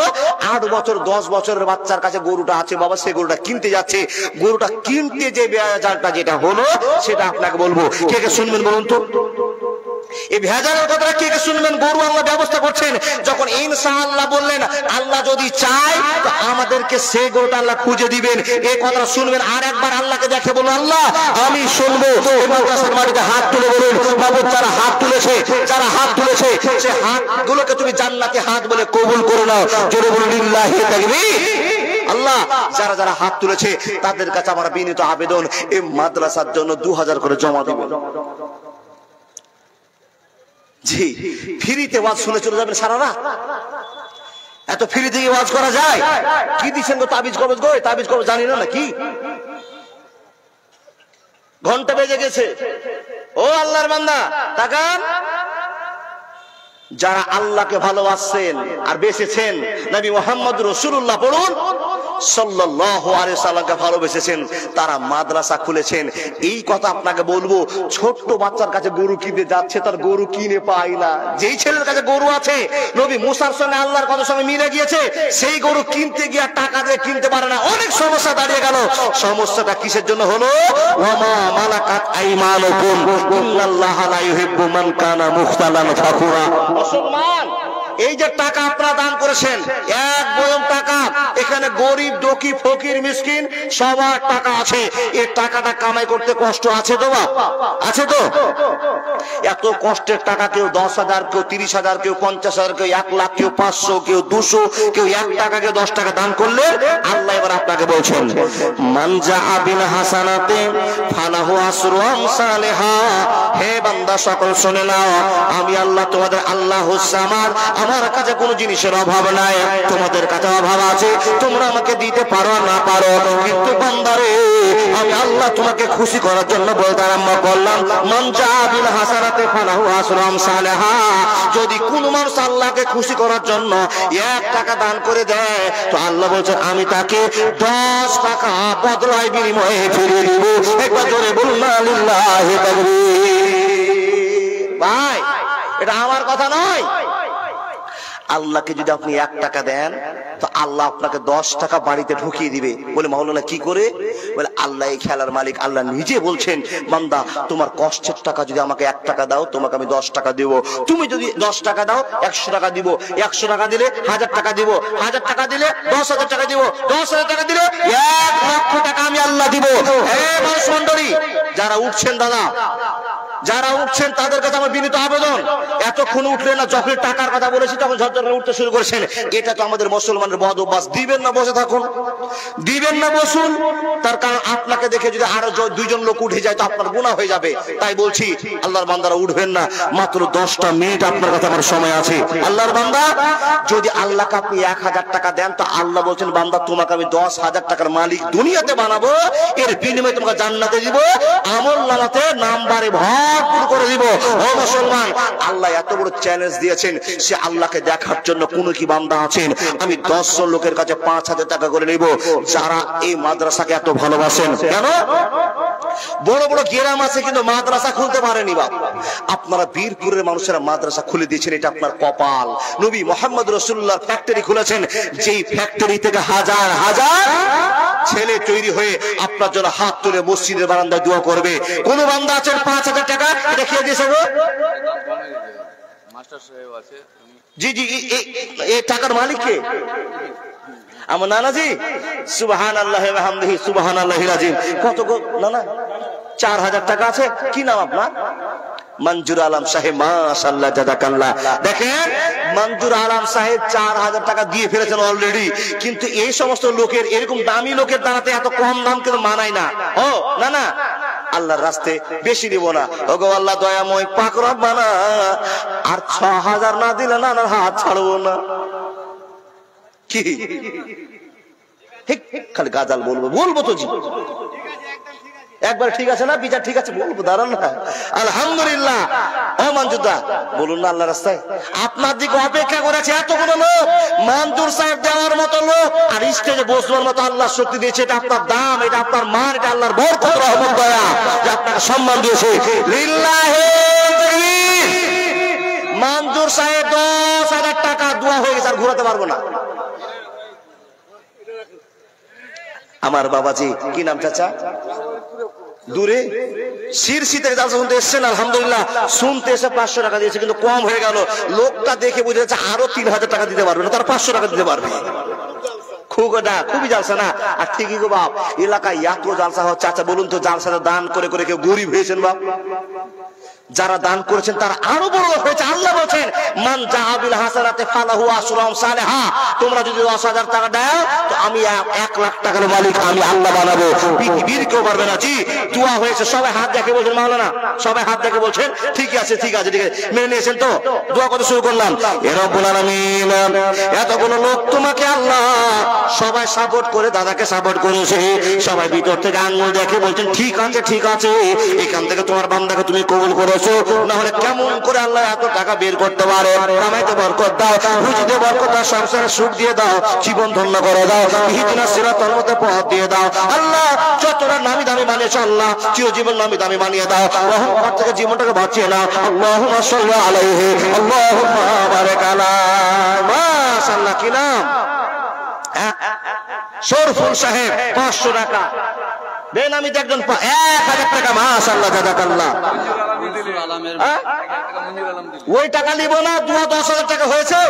8 বছর 10 বছরের বাচ্চার কাছে গরুটা আছে বাবা, সে গরুটা কিনতে যাচ্ছে। গরুটা কিনতে যে বেজালটা যেটা হলো সেটা আপনাকে বলবো। কে কে শুনবেন বলুন তো? এই ভেজালের কথাটা কে কে শুনবেন? গরু আল্লাহ ব্যবস্থা করছেন। যখন ইনশাআল্লাহ বললেন, আল্লাহ যদি চায় তো আমাদেরকে সেই গরুটা আল্লাহ খুঁজে দিবেন, এই কথাটা শুনবেন। আর একবার আল্লাহকে দেখে বলুন, আল্লাহ আমি শুনবো। মাদ্রাসার মাটিতে হাত তুলে বলুন, বাবু যারা হাত তুলেছে, যারা হাত তুলেছে সে হাতগুলোকে তুমি জান্নাতি হাত বলে কবুল করে নাও। জোরে বলুন লিল্লাহি তাকবীর। আল্লাহ যারা যারা হাত তুলেছে তাদের কাছে আমার বিনীত আবেদন, এই মাদ্রাসার জন্য 2000 করে জমা দিবেন। জি, ফ্রিতে ওয়াজ শুনে চলে যাবেন সারা রাত। এত ফ্রিতে ওয়াজ করা যায়? কি দিচ্ছেন গো? তাবিজ কবজ গো, তাবিজ কবজ জানি না নাকি? ঘন্টা বেজে গেছে। ও আল্লাহর বান্দা তাকান, যারা আল্লাহকে ভালোবাসেন আর বেসেছেন, নবী মুহাম্মদ রাসূলুল্লাহ পড়ুন সাল্লাল্লাহু আলাইহি সাল্লামকে ভালোবেসেছেন, তারা মাদ্রাসা খুলেছেন। এই কথা আপনাকে বলবো, ছোট্ট বাচ্চার কাছে গরু কিনতে যাচ্ছে, তার গরু কিনে পায় না। যেই ছেলের কাছে গরু আছে, নবী মুসার সঙ্গে আল্লাহর কথার সঙ্গে মিলে গিয়েছে, সেই গরু কিনতে গিয়ে টাকা দিয়ে কিনতে পারে না। অনেক সমস্যা দাঁড়িয়ে গেল। সমস্যাটা কিসের জন্য হলো? ওয়ামা মালাকাত আইমানুকুম ইন্নাল্লাহা লা ইউহিব্বু মান কানা মুখতালান ফাখুরা। মুসলমান, এই যে টাকা আপনারা দান করেছেন, এক বয়ম টাকা, এখানে গরিব দুঃখী ফকির মিসকিন সবার টাকা আছে। এই টাকাটা কামাই করতে কষ্ট আছে তো? আছে তো? এত কষ্টের টাকা কেউ 10,000, কেউ 30,000, কেউ 50,000, কেউ 1 লাখ, কেউ 500, কেউ 200, কেউ 1 টাকা, কেউ 10 টাকা দান করলে আল্লাহ এবার আপনাকে বলছেন, মান জাআ বিল হাসানাতি ফালাহু আসরু আমসালিহা। হে বান্দা সকল শুনে নাও, আমি আল্লাহ তোমাদের আল্লাহুস সামাদ, আমার কাছে কোনো জিনিসের অভাব নাই। তোমাদের কাছে অভাব আছে, তোমরা আমাকে দিতে পারো না পারো, কিন্তু বান্দারে আমি আল্লাহ তোমাকে খুশি করার জন্য বলতে আরম্ভ করলাম, মান জাআ বিল হাসানাতি ফালাহু আসরু আমসালিহা। যদি কোন মানুষ আল্লাহকে খুশি করার জন্য 1 টাকা দান করে দেয়, তো আল্লাহ বলছেন আমি তাকে 10 টাকা বদলায় বিনিময়ে ফিরিয়ে দিব। একবার জোরে বলুন না লিল্লাহি তাকবীর। ভাই, এটা আমার কথা নয়। আল্লাহকে যদি আপনি 1 টাকা দেন, তো আল্লাহ আপনাকে 10 টাকা বাড়িতে ঢুকিয়ে দিবে। বলে মাওলানা কি করে? বলে আল্লাহ এই খেলার মালিক, আল্লাহ নিজে বলছেন, বান্দা তোমার কষ্টের টাকা যদি আমাকে 1 টাকা দাও, তোমাকে আমি 10 টাকা দেবো। তুমি যদি 10 টাকা দাও, 100 টাকা দিব। 100 টাকা দিলে 1000 টাকা দিব। 1000 টাকা দিলে 10,000 টাকা দিব। 10,000 টাকা দিলে 1 লক্ষ টাকা আমি আল্লাহ দিব। হে মানুষ মণ্ডলী, যারা উঠছেন দাদা, যারা উঠছেন তাদের কাছে আমার বিনীত আবেদন, এতক্ষণ উঠলেন না, যখন টাকার কথা বলেছি তখন ঝরঝর করে উঠতে শুরু করেছেন। এটা তো আমাদের মুসলমানের বদ অভ্যাস। দিবেন না বসে থাকুন, দিবেন না বসুন। তার কারণ আপনাকে দেখে যদি আরো 2জন লোক উঠে যায় তো আপনার গুনাহ হয়ে যাবে। তাই বলছি আল্লাহর বান্দারা উঠবেন না। মাত্র 10টা মিনিট আপনার কাছে আমার সময় আছে। আল্লাহর বান্দা, যদি আল্লাহকে আপনি 1000 টাকা দেন, তো আল্লাহ বলছেন বান্দা তোমাকে আমি 10,000 টাকার মালিক দুনিয়াতে বানাবো, এর বিনিময়ে তোমাকে জান্নাতে দিব। আমল নামাতে নাম্বারে ভর ভরপুর করে দিব। ও মুসলমান, আল্লাহ এত বড় চ্যালেঞ্জ দিয়েছেন, সে আল্লাহকে দেখার জন্য কোন কি বান্দা আছেন, আমি 10 জন লোকের কাছে 5,000 টাকা করে নিব যারা এই মাদ্রাসাকে এত ভালোবাসেন। কেন? বড় বড় গ্রাম আছে কিন্তু মাদ্রাসা খুলতে পারেনি বাপ। আপনারা বীরপুরের মানুষেরা মাদ্রাসা খুলে দিয়েছেন, এটা আপনার কপাল। নবী মুহাম্মদ রাসূলুল্লাহ ফ্যাক্টরি খুলেছেন, যেই ফ্যাক্টরি থেকে হাজার হাজার ছেলে তৈরি হয়ে আপনার জন্য হাত তুলে মসজিদের বারান্দায় দোয়া করবে। কোন বান্দা আছেন 5,000 টাকা এটা খেয়ে দিয়েছে গো? জি জি, এই টাকার মালিক কে? আমার নানাজি। সুবহানাল্লাহি ওয়া বিহামদিহি সুবহানাল্লাহিল আযীম। কত গো নানা? 4,000 টাকা আছে। কি নাম আপনার? মঞ্জুর আলম সাহেব, মাশাআল্লাহ, জাযাকাল্লাহ। দেখেন, মঞ্জুর আলম সাহেব 4,000 টাকা দিয়ে ফেলেছেন অলরেডি। কিন্তু এই সমস্ত লোকের, এরকম দামি লোকের দাঁড়াতে এত কম দাম কিন্তু মানায় না। ও না না, আল্লাহর রাস্তায় বেশি দিব না। ওগো আল্লাহ দয়াময় পাক রব্বানা, আর 6,000 না দিলে না হাত ছাড়বো না। কি খালি গাজাল বলবো? বলবো তো জি, একবার ঠিক আছে না, বিচার ঠিক আছে বলবো, দাঁড়ান না। আলহামদুলিল্লাহ। ও মঞ্জুদা বলুন না আল্লাহ রাস্তায় আপনার দিকে অপেক্ষা করেছে এতগুলো লোক। মঞ্জুর সাহেব দেওয়ার মতো লোক আর স্টেজে বসবার মতো আল্লাহ শক্তি দিয়েছে। এটা আপনার দাম, এটা আপনার মান, এটা আল্লাহর বরকত রহমত দয়া যে আপনাকে সম্মান দিয়েছে। লিল্লাহি তাকবীর। মঞ্জুর সাহেব 10,000 টাকা দোয়া হয়ে গেছে, আর ঘুরাতে পারবো না। আমার বাবাজি, কি নাম চাচা? দূরে শিরসি থেকে জালসা শুনতে এসছেন, আলহামদুলিল্লাহ। শুনতে এসে 500 টাকা দিয়েছে, কিন্তু কম হয়ে গেল। লোকটা দেখে বুঝে যাচ্ছে আরো 3,000 টাকা দিতে পারবে না, তার 500 টাকা দিতে পারবে। খুবই জালসা না? আর ঠিকই গো বাপ, এলাকায় এত জালসা হচ্ছে। আচ্ছা বলুন তো, জালসাতে দান করে করে কেউ গরিব হয়েছেন বাপ? যারা দান করেছেন তারা আরো বড় হয়েছে। আল্লাহ বলছেন, মান জাহাবিল হাসানাতে ফালাহু আশরু আমসালিহা। তোমরা যদি 10,000 টাকা দাও তো আমি 1 লাখ টাকার মালিক আমি আল্লাহ বানাবো। পৃথিবীর কেউ পারবে না। জি, দোয়া হয়েছে। সবাই হাত দেখে বলছেন মাওলানা, সবাই হাত দেখে বলছেন ঠিক আছে ঠিক আছে ঠিক আছে, মেনে নিয়েছেন তো? দোয়া করতে শুরু করলাম। এ রব্বুল আলামিন, এতগুলো লোক তোমাকে আল্লাহ সবাই সাপোর্ট করে, দাদাকে সাপোর্ট করেছে। সবাই ভিতর থেকে আঙ্গুল দেখে বলছেন ঠিক আছে ঠিক আছে, এখান থেকে তোমার বান্দাকে তুমি কবুল করেছো। না হলে কেমন করে আল্লাহ এত টাকা বের করতে পারে? কামাইতে বরকত দাও, রুজিতে বরকত দাও, সংসারে সুখ দিয়ে দাও, জীবন ধন্য করে দাও, ইহদিনাস সিরাতাল মুস্তাকিম পথ দিয়ে দাও। আল্লাহ যতটা নামি দামি বানিয়েছো আল্লাহ চিরজীবন নামি দামি বানিয়ে দাও। অহংকার থেকে জীবনটাকে বাঁচিয়ে নাও। আল্লাহুম্মা সাল্লি আলাইহি আল্লাহুম্মা বারিক আলাইহি। মাশাআল্লাহ। কি নাম? শরফুল সাহেব 500 টাকা। বেনামিতে একজন 1,000 টাকা। মাশাআল্লাহ, জাযাকাল্লাহ। ওই টাকা নিব না, 10,000 টাকা হয়েছে।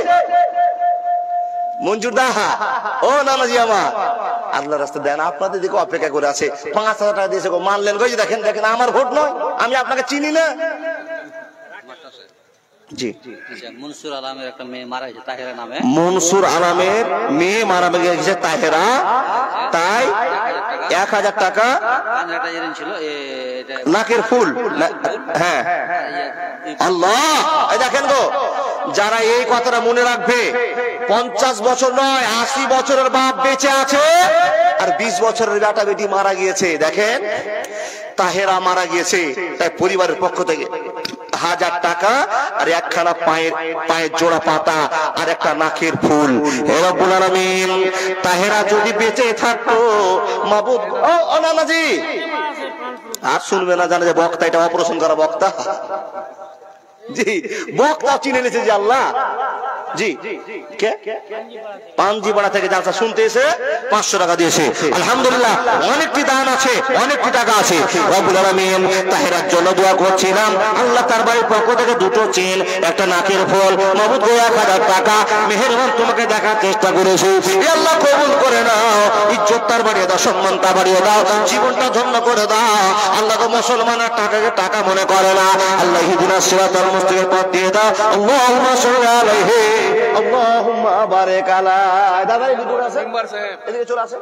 মঞ্জুর দা, ও নানাজি আমার, আল্লাহ রাস্তা দেন, আপনাদের দিকে অপেক্ষা করে আছে। 5,000 টাকা দিয়েছে, মানলেন গো? দেখেন দেখেন, আমার ভোট নয়, আমি আপনাকে চিনি না। জি, মনসুর আলমের একটা মেয়ে মারা গেছে তাহেরা নামে। মনসুর আলমের মেয়ে মারা গেছে তাহেরা, তাই 1,000 টাকা ছিল। নাকের ফুল। হ্যাঁ, আল্লাহ। দেখেন গো, যারা এই কথাটা মনে রাখবে, 50 বছর নয় 80 বছরের বাপ বেঁচে আছে, আর 20 বছরের বেটা বেটি মারা গিয়েছে। দেখেন, তাহেরা মারা গিয়েছে, তাই পরিবারের পক্ষ থেকে 1,000 টাকা আর একখানা পায়ের জোড়া পাতা আর একটা নাকের ফুল। হে রব্বুল আলামিন, তাহেরা যদি বেঁচে থাকতো মাবুদ। ও নানাজি, আর শুনবে না, জানে যে বক্তা, এটা অপারেশন করা বক্তা। জি, বক্তা চিনে নিয়েছে যে আল্লাহ। জি, কে? পাঞ্জিপাড়া থেকে জালসা শুনতে এসে 500 টাকা দিয়েছে। আলহামদুলিল্লাহ, অনেকটি দান আছে, অনেকটি টাকা আছে। রব্বুল আলামিন, তাহেরার জন্য দোয়া করছিলাম। আল্লাহ তার বাড়ির পক্ষ থেকে 2টো চেন, একটা নাকের ফুল, মাবুদ গো 1,000 টাকা মেহেরবান তোমাকে দেখার চেষ্টা করেছি। আল্লাহ কবুল করে নাও, ইজ্জত তার বাড়িয়ে দাও, সম্মান তার বাড়িয়ে দাও, জীবনটা ধন্য করে দাও। আল্লাহ গো, মুসলমানের টাকাকে টাকা মনে করে না। আল্লাহ ইহদিনাস সিরাতাল মুস্তাকিম পথ দিয়ে দাও। আল্লাহুম্মা সাল্লি আলাইহি আল্লাহুম্মা বারিক আলাইহি। দাদা এই ভিতরে আছে, মেম্বার সাহেব এদিকে চলে আসেন।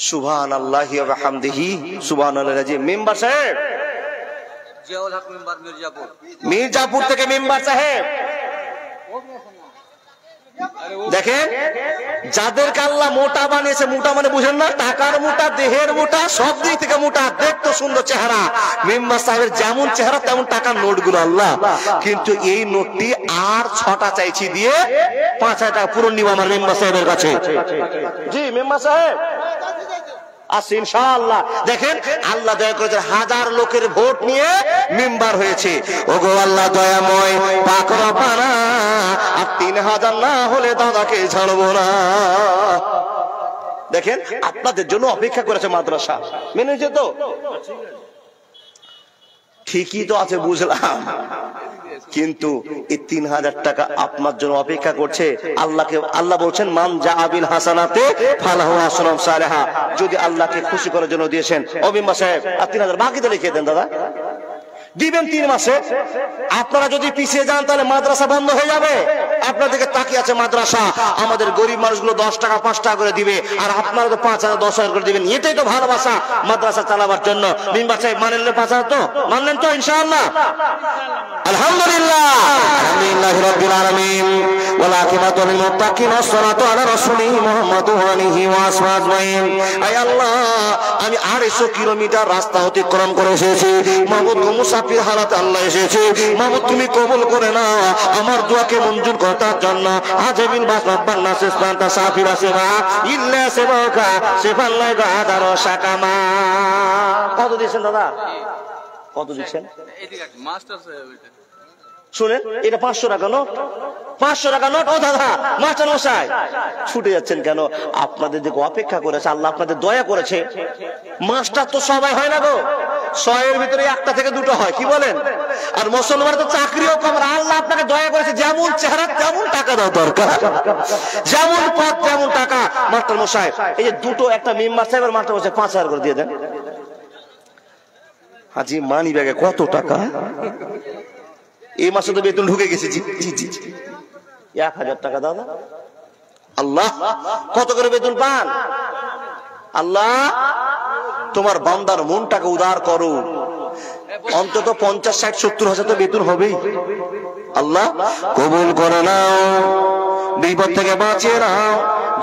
সুবহানাল্লাহি ওয়া বিহামদিহি সুবহানাল্লাহিল আযীম। মেম্বার সাহেব জিয়াউল হক মেম্বার, মির্জাপুর থেকে মেম্বার সাহেব। দেখেন যাদেরকে আল্লাহ মোটা বানিয়েছে, মোটা মানে বুঝেন না, টাকার মোটা, দেহের মোটা, সব দিক থেকে মোটা, দেখতে সুন্দর চেহারা, মেম্বার সাহেবের যেমন চেহারা তেমন টাকার নোটগুলো আল্লাহ। কিন্তু এই নোটটি আর 6টা চাইছি দিয়ে 5,000 টাকা পুরো নিব আমার মেম্বার সাহেবের কাছে। জি মেম্বার সাহেব আসছে ইনশাআল্লাহ। দেখেন আল্লাহ দয়া করেছে, 1000 লোকের ভোট নিয়ে মেম্বার হয়েছে। ওগো আল্লাহ দয়াময় পাক রব্বানা, আর 3000 না হলে দাদাকে ছাড়বো না। দেখেন আপনাদের জন্য অপেক্ষা করেছে মাদ্রাসা, মেনেছে তো? ঠিকই তো আছে বুঝলাম, কিন্তু এই 3000 টাকা আপনার জন্য অপেক্ষা করছে। আল্লাহ বলছেন মান জাআবিল হাসানাতে ফালাহু আশরাম সালেহা। যদি আল্লাহকে খুশি করার জন্য দিয়েছেন, ও মেম্বার সাহেব আর 3000 বাকিতে লিখে দেন দাদা, দিবেন 3 মাসে। আপনারা যদি পিছিয়ে যান তাহলে মাদ্রাসা বন্ধ হয়ে যাবে। আপনাদেরকে তাকিয়ে আছে মাদ্রাসা, আমাদের গরিব মানুষগুলো 10 টাকা 5 টাকা করে দিবে, আর আপনারা তো 5,000 10,000 করে দিবেন। এটাই তো ভালোবাসা মাদ্রাসা চালাবার জন্য। মেম্বার সাহেব মানলেন 5,000 তো? মানলেন তো ইনশাআল্লাহ? আলহামদুলিল্লাহ, আলহামদুলিল্লাহি রাব্বিল আলামিন, ওয়াল আকিবাতু লিল মুত্তাকিন, ওয়াসসালাতু আলা রাসূলিহি মুহাম্মাদু ওয়া আলিহি ওয়া আসহাবিহি আজমাইন। আয় আল্লাহ, আমি 250 কিলোমিটার রাস্তা অতিক্রম করে এসেছি মাহমুদ মুসাফির হালাতে আল্লাহ এসেছি। মাহমুদ তুমি কবুল করে না আমার দোয়াকে মঞ্জুর করার জন্য। আজমিল বাসবান নাসিস পান্তা সাফিরা সেবা ইল্লা সেবাকা সেফাল্লাই গাদারো শাকামা। কত দিয়েছেন দাদা? কত দিচ্ছেন? শুনেন, এটা 500 টাকা নোট, 500 টাকা নোট। ও দাদা মাস্টার মশাই ছুটে যাচ্ছেন কেন? আপনাদের দিকে অপেক্ষা করেছে আল্লাহ, আপনাদের দয়া করেছে। মাস্টার তো সবাই হয় না গো, 100 এর ভিতরে 1টা থেকে 2টো হয়, কি বলেন? আর মুসলমানের তো চাকরিও কম। আল্লাহ আপনাকে দয়া করেছে, যেমন চেহারা তেমন টাকা দাও দরকার, যেমন পদ তেমন টাকা। মাস্টার মশাই এই যে 2টো, একটা মেম্বার সাহেবের মাস্টার মশাই 5,000 করে দিয়ে দেন। হাজি মানি ব্যাগে কত টাকা? এই মাসে তো বেতন ঢুকে গেছে। জি জি জি 1000 টাকা দাদা। আল্লাহ কত করে বেতন পান? আল্লাহ তোমার বান্দার মনটাকে উদার করো, অন্তত 50, 60, 70 হাজার তো বেতন হবেই। আল্লাহ কবুল করে নাও, বিপদ থেকে বাঁচিয়ে নাও,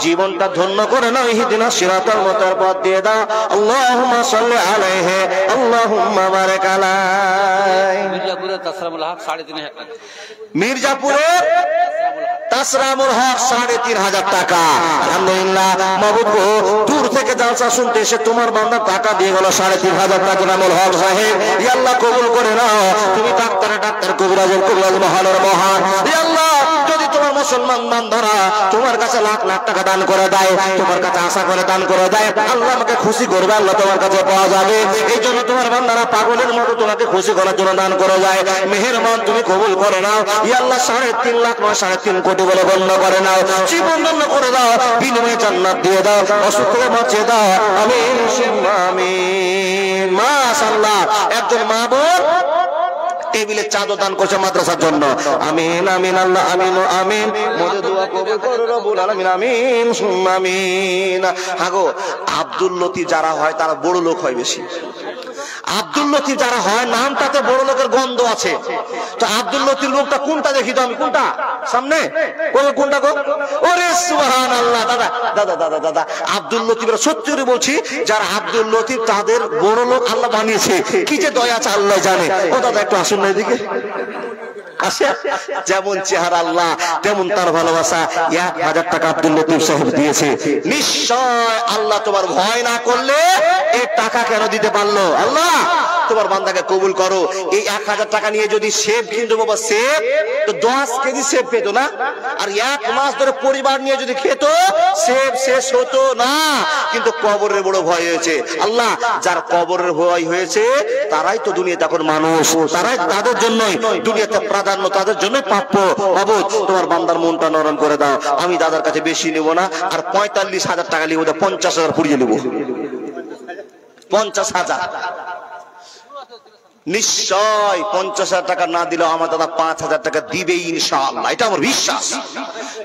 জীবনটা ধন্য করে নাও। ইহদিনাস সিরাতাল মুস্তাকিম পথ দিয়ে দাও। আল্লাহুম্মা সাল্লি আলাইহি, আল্লাহুম্মা বারিক আলাইহি। মির্জাপুরের তাসরামুল হক 3.5 টাকা। মির্জাপুরের তাসরামুল হক 3.5 টাকা। আলহামদুলিল্লাহ মাহবুব গো, দূর থেকে জালসা শুনতে এসে তোমার বান্দা টাকা দিয়ে গেল 3.5 টাকা। নামুল হক সাহেব ইয়া আল্লাহ কবুল করে নাও। তুমি ডাক্তার কবিরাজের কবিরাজ মহানের মহান। ইয়া আল্লাহ যদি তোমার মুসলমান বান্দারা তোমার কাছে লাখ লাখ টাকা দান করে দেয়, তোমার কাছে আশা করে দান করে দেয়, আল্লাহ আমাকে খুশি করবে, আল্লাহ তোমার কাছে পাওয়া যাবে। এই জন্য তোমার বান্দারা পাগলের মতো তোমাকে খুশি করার জন্য দান করে যায়। মেহেরবান তুমি কবুল করে নাও। ইয়া আল্লাহ 3.5 লাখ 3.5 কোটি বলে গণ্য করে নাও। জীবন ধন্য করে দাও, বিনিময়ে জান্নাত দিয়ে দাও, অসুখ থেকে বাঁচিয়ে দাও। আমিন আমিন। মাশাআল্লাহ একজন মা বোন টেবিলে চাদর দান করছে মাদ্রাসার জন্য। আমিন আমিন আল্লাহ আমিন আমিন। মোদের দোয়া কবুল করো রব্বুল আলামিন। আমিন সুম্মা আমিন। হাগো আব্দুল লতিফ যারা হয় তারা বড় লোক হয় বেশি। আব্দুল লতিফ যারা হয় নামটাতে বড় লোকের গন্ধ আছে। তো আব্দুল লতিফ লোকটা কোনটা দেখি তো আমি, কোনটা সামনে কোনটা গো? ওরে সুবহানাল্লাহ। দাদা দাদা দাদা দাদা আব্দুল লতিফের সত্যি বলছি, যারা আব্দুল লতিফ তাদের বড় লোক আল্লাহ বানিয়েছে। কি যে দয়া আছে আল্লাহ জানে। ও দাদা একটু আসুন না এদিকে। আসে যেমন চেহারা আল্লাহ তেমন তার ভালোবাসা। 1000 টাকা আব্দুল লতিফ সাহেব দিয়েছে। নিশ্চয় আল্লাহ তোমার ভয় না করলে এই টাকা কেন দিতে পারলো? আল্লাহ তোমার বান্দাকে কবুল করো। এই 1000 টাকা নিয়ে যদি সেব কিনতো বাবা, সেব তো 10 কেজি সেব পেতো না। আর 1 মাস ধরে পরিবার নিয়ে যদি খেত, সেব শেষ হতো না। কিন্তু কবরের বড় ভয় হয়েছে। আল্লাহ যার কবরের ভয় হয়েছে তারাই তো দুনিয়াতে এখন মানুষ, তারাই তাদের জন্যই দুনিয়াতে প্রাধান্য, তাদের জন্যই প্রাপ্য। বাবু তোমার বান্দার মনটা নরম করে দাও। আমি দাদার কাছে বেশি নেব না, আর 45,000 টাকা নিব, 50,000 পুড়িয়ে নেব। 50,000 নিশ্চয় 50,000 টাকা না দিলেও আমার দাদা 5,000 টাকা দিবে ইনশাআল্লাহ, এটা আমার বিশ্বাস।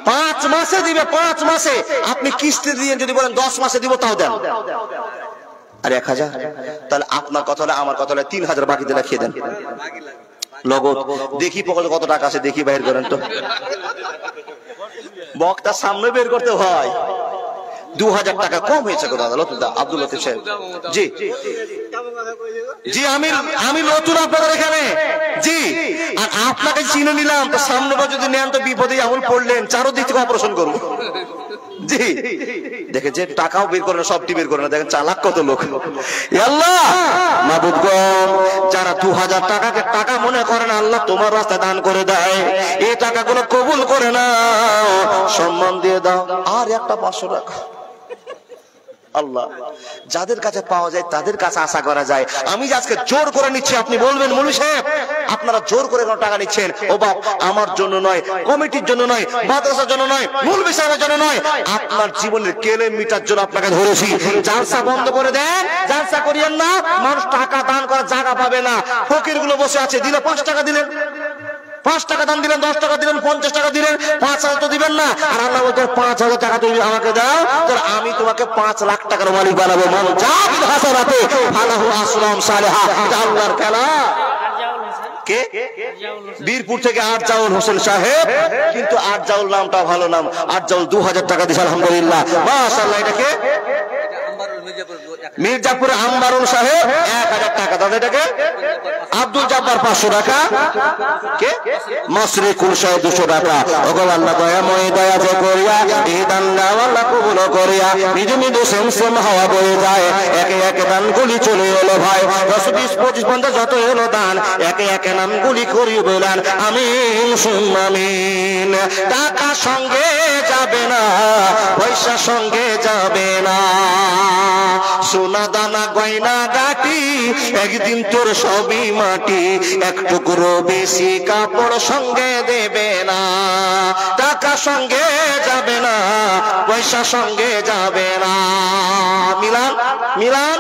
5 মাসে দিবে, 5 মাসে। আপনি কিস্তি দিয়ে যদি বলেন 10 মাসে দিব তাও দেন। আর 1,000 তাহলে আপনার কথা হলে আমার কথা হলে 3,000 বাকি দিলে খেয়ে দেন নগদ। দেখি পকেটে কত টাকা আছে, দেখি বাইর করেন তো। বক্তার সামনে বের করতে হয়। 2000 টাকা কম হয়েছে গো দাদা আব্দুল লতিফ সাহেব। জি জি, আমি নতুন আপনাদের এখানে। জি, আর আপনাকে চিনে নিলাম, তো সামনে যদি নেন তো বিপদে এমন পড়লেন, চারোদিক থেকে অপারেশন করবো। জি, দেখে যে টাকাও বের করে না, সবটি বের করে না, দেখেন চালাক কত লোক। আল্লাহ মাবুদ গো, যারা 2000 টাকাকে টাকা মনে করেন, আল্লাহ তোমার রাস্তায় দান করে দেয়, এই টাকাগুলো কবুল করে না, সম্মান দিয়ে দাও। আর একটা 500 টাকা আল্লাহ, যাদের কাছে পাওয়া যায় তাদের কাছে আশা করা যায়। আমি যে আজকে জোর করে নিচ্ছি, আপনি বলবেন মৌলভী সাহেব আপনারা জোর করে কোনো টাকা নিচ্ছেন, ও বাপ আমার জন্য নয়, কমিটির জন্য নয়, মাদ্রাসার জন্য নয়, মৌলভী সাহেবের জন্য নয়, আপনার জীবনের কিলোমিটার জন্য আপনাকে ধরেছি। জালসা বন্ধ করে দেন, জালসা করিয়েন না, মানুষ টাকা দান করার জায়গা পাবে না। ফকির গুলো বসে আছে, দিলে 5 টাকা দিলেন, 5 টাকা দান দিলেন, 10 টাকা দিলেন, 50 টাকা দিলেন, 5000 তো দিবেন না। আর আল্লাহ বলতে 5000 টাকা তুমি আমাকে দাও, তাহলে আমি তোমাকে 5 লাখ টাকার মালিক বানাবো। মান জাবিদ হাসানাতে ফালাহু আসলাম সালেহা। এটা আল্লাহর খেলা। কে? বীরপুর থেকে আরজাউল হোসেন সাহেব, কিন্তু আরজাউল নামটা ভালো নাম। আরজাউল 2000 টাকা দিয়েছে, আলহামদুলিল্লাহ, মাশাআল্লাহ। এটাকে মির্জাপুর আম্বারুল সাহেব 1000 টাকা। দাদা এটাকে আব্দুল জব্বার 500 টাকা। কে? মাসরিকুল সাহেব 200 টাকা। ওগো আল্লাহ দয়াময় দয়া যে করিয়া এই দান আল্লাহ কবুল করিয়া মৃদু মৃদু সেমসেম হাওয়া বয়ে যায়, একে একে দানগুলি চলে এলো ভাই, 10, 20, 25, 50 যত এলো দান, একে একে নামগুলি করি বলেন আমিন সুম্মা আমিন। টাকা সঙ্গে যাবে না, পয়সা সঙ্গে যাবে না, সোনা দানা গয়না গাটি একদিন তোর সবই মাটি, এক টুকরো বেশি কাপড় সঙ্গে দেবে না। টাকা সঙ্গে যাবে না, পয়সা সঙ্গে যাবে না। Milan Milan.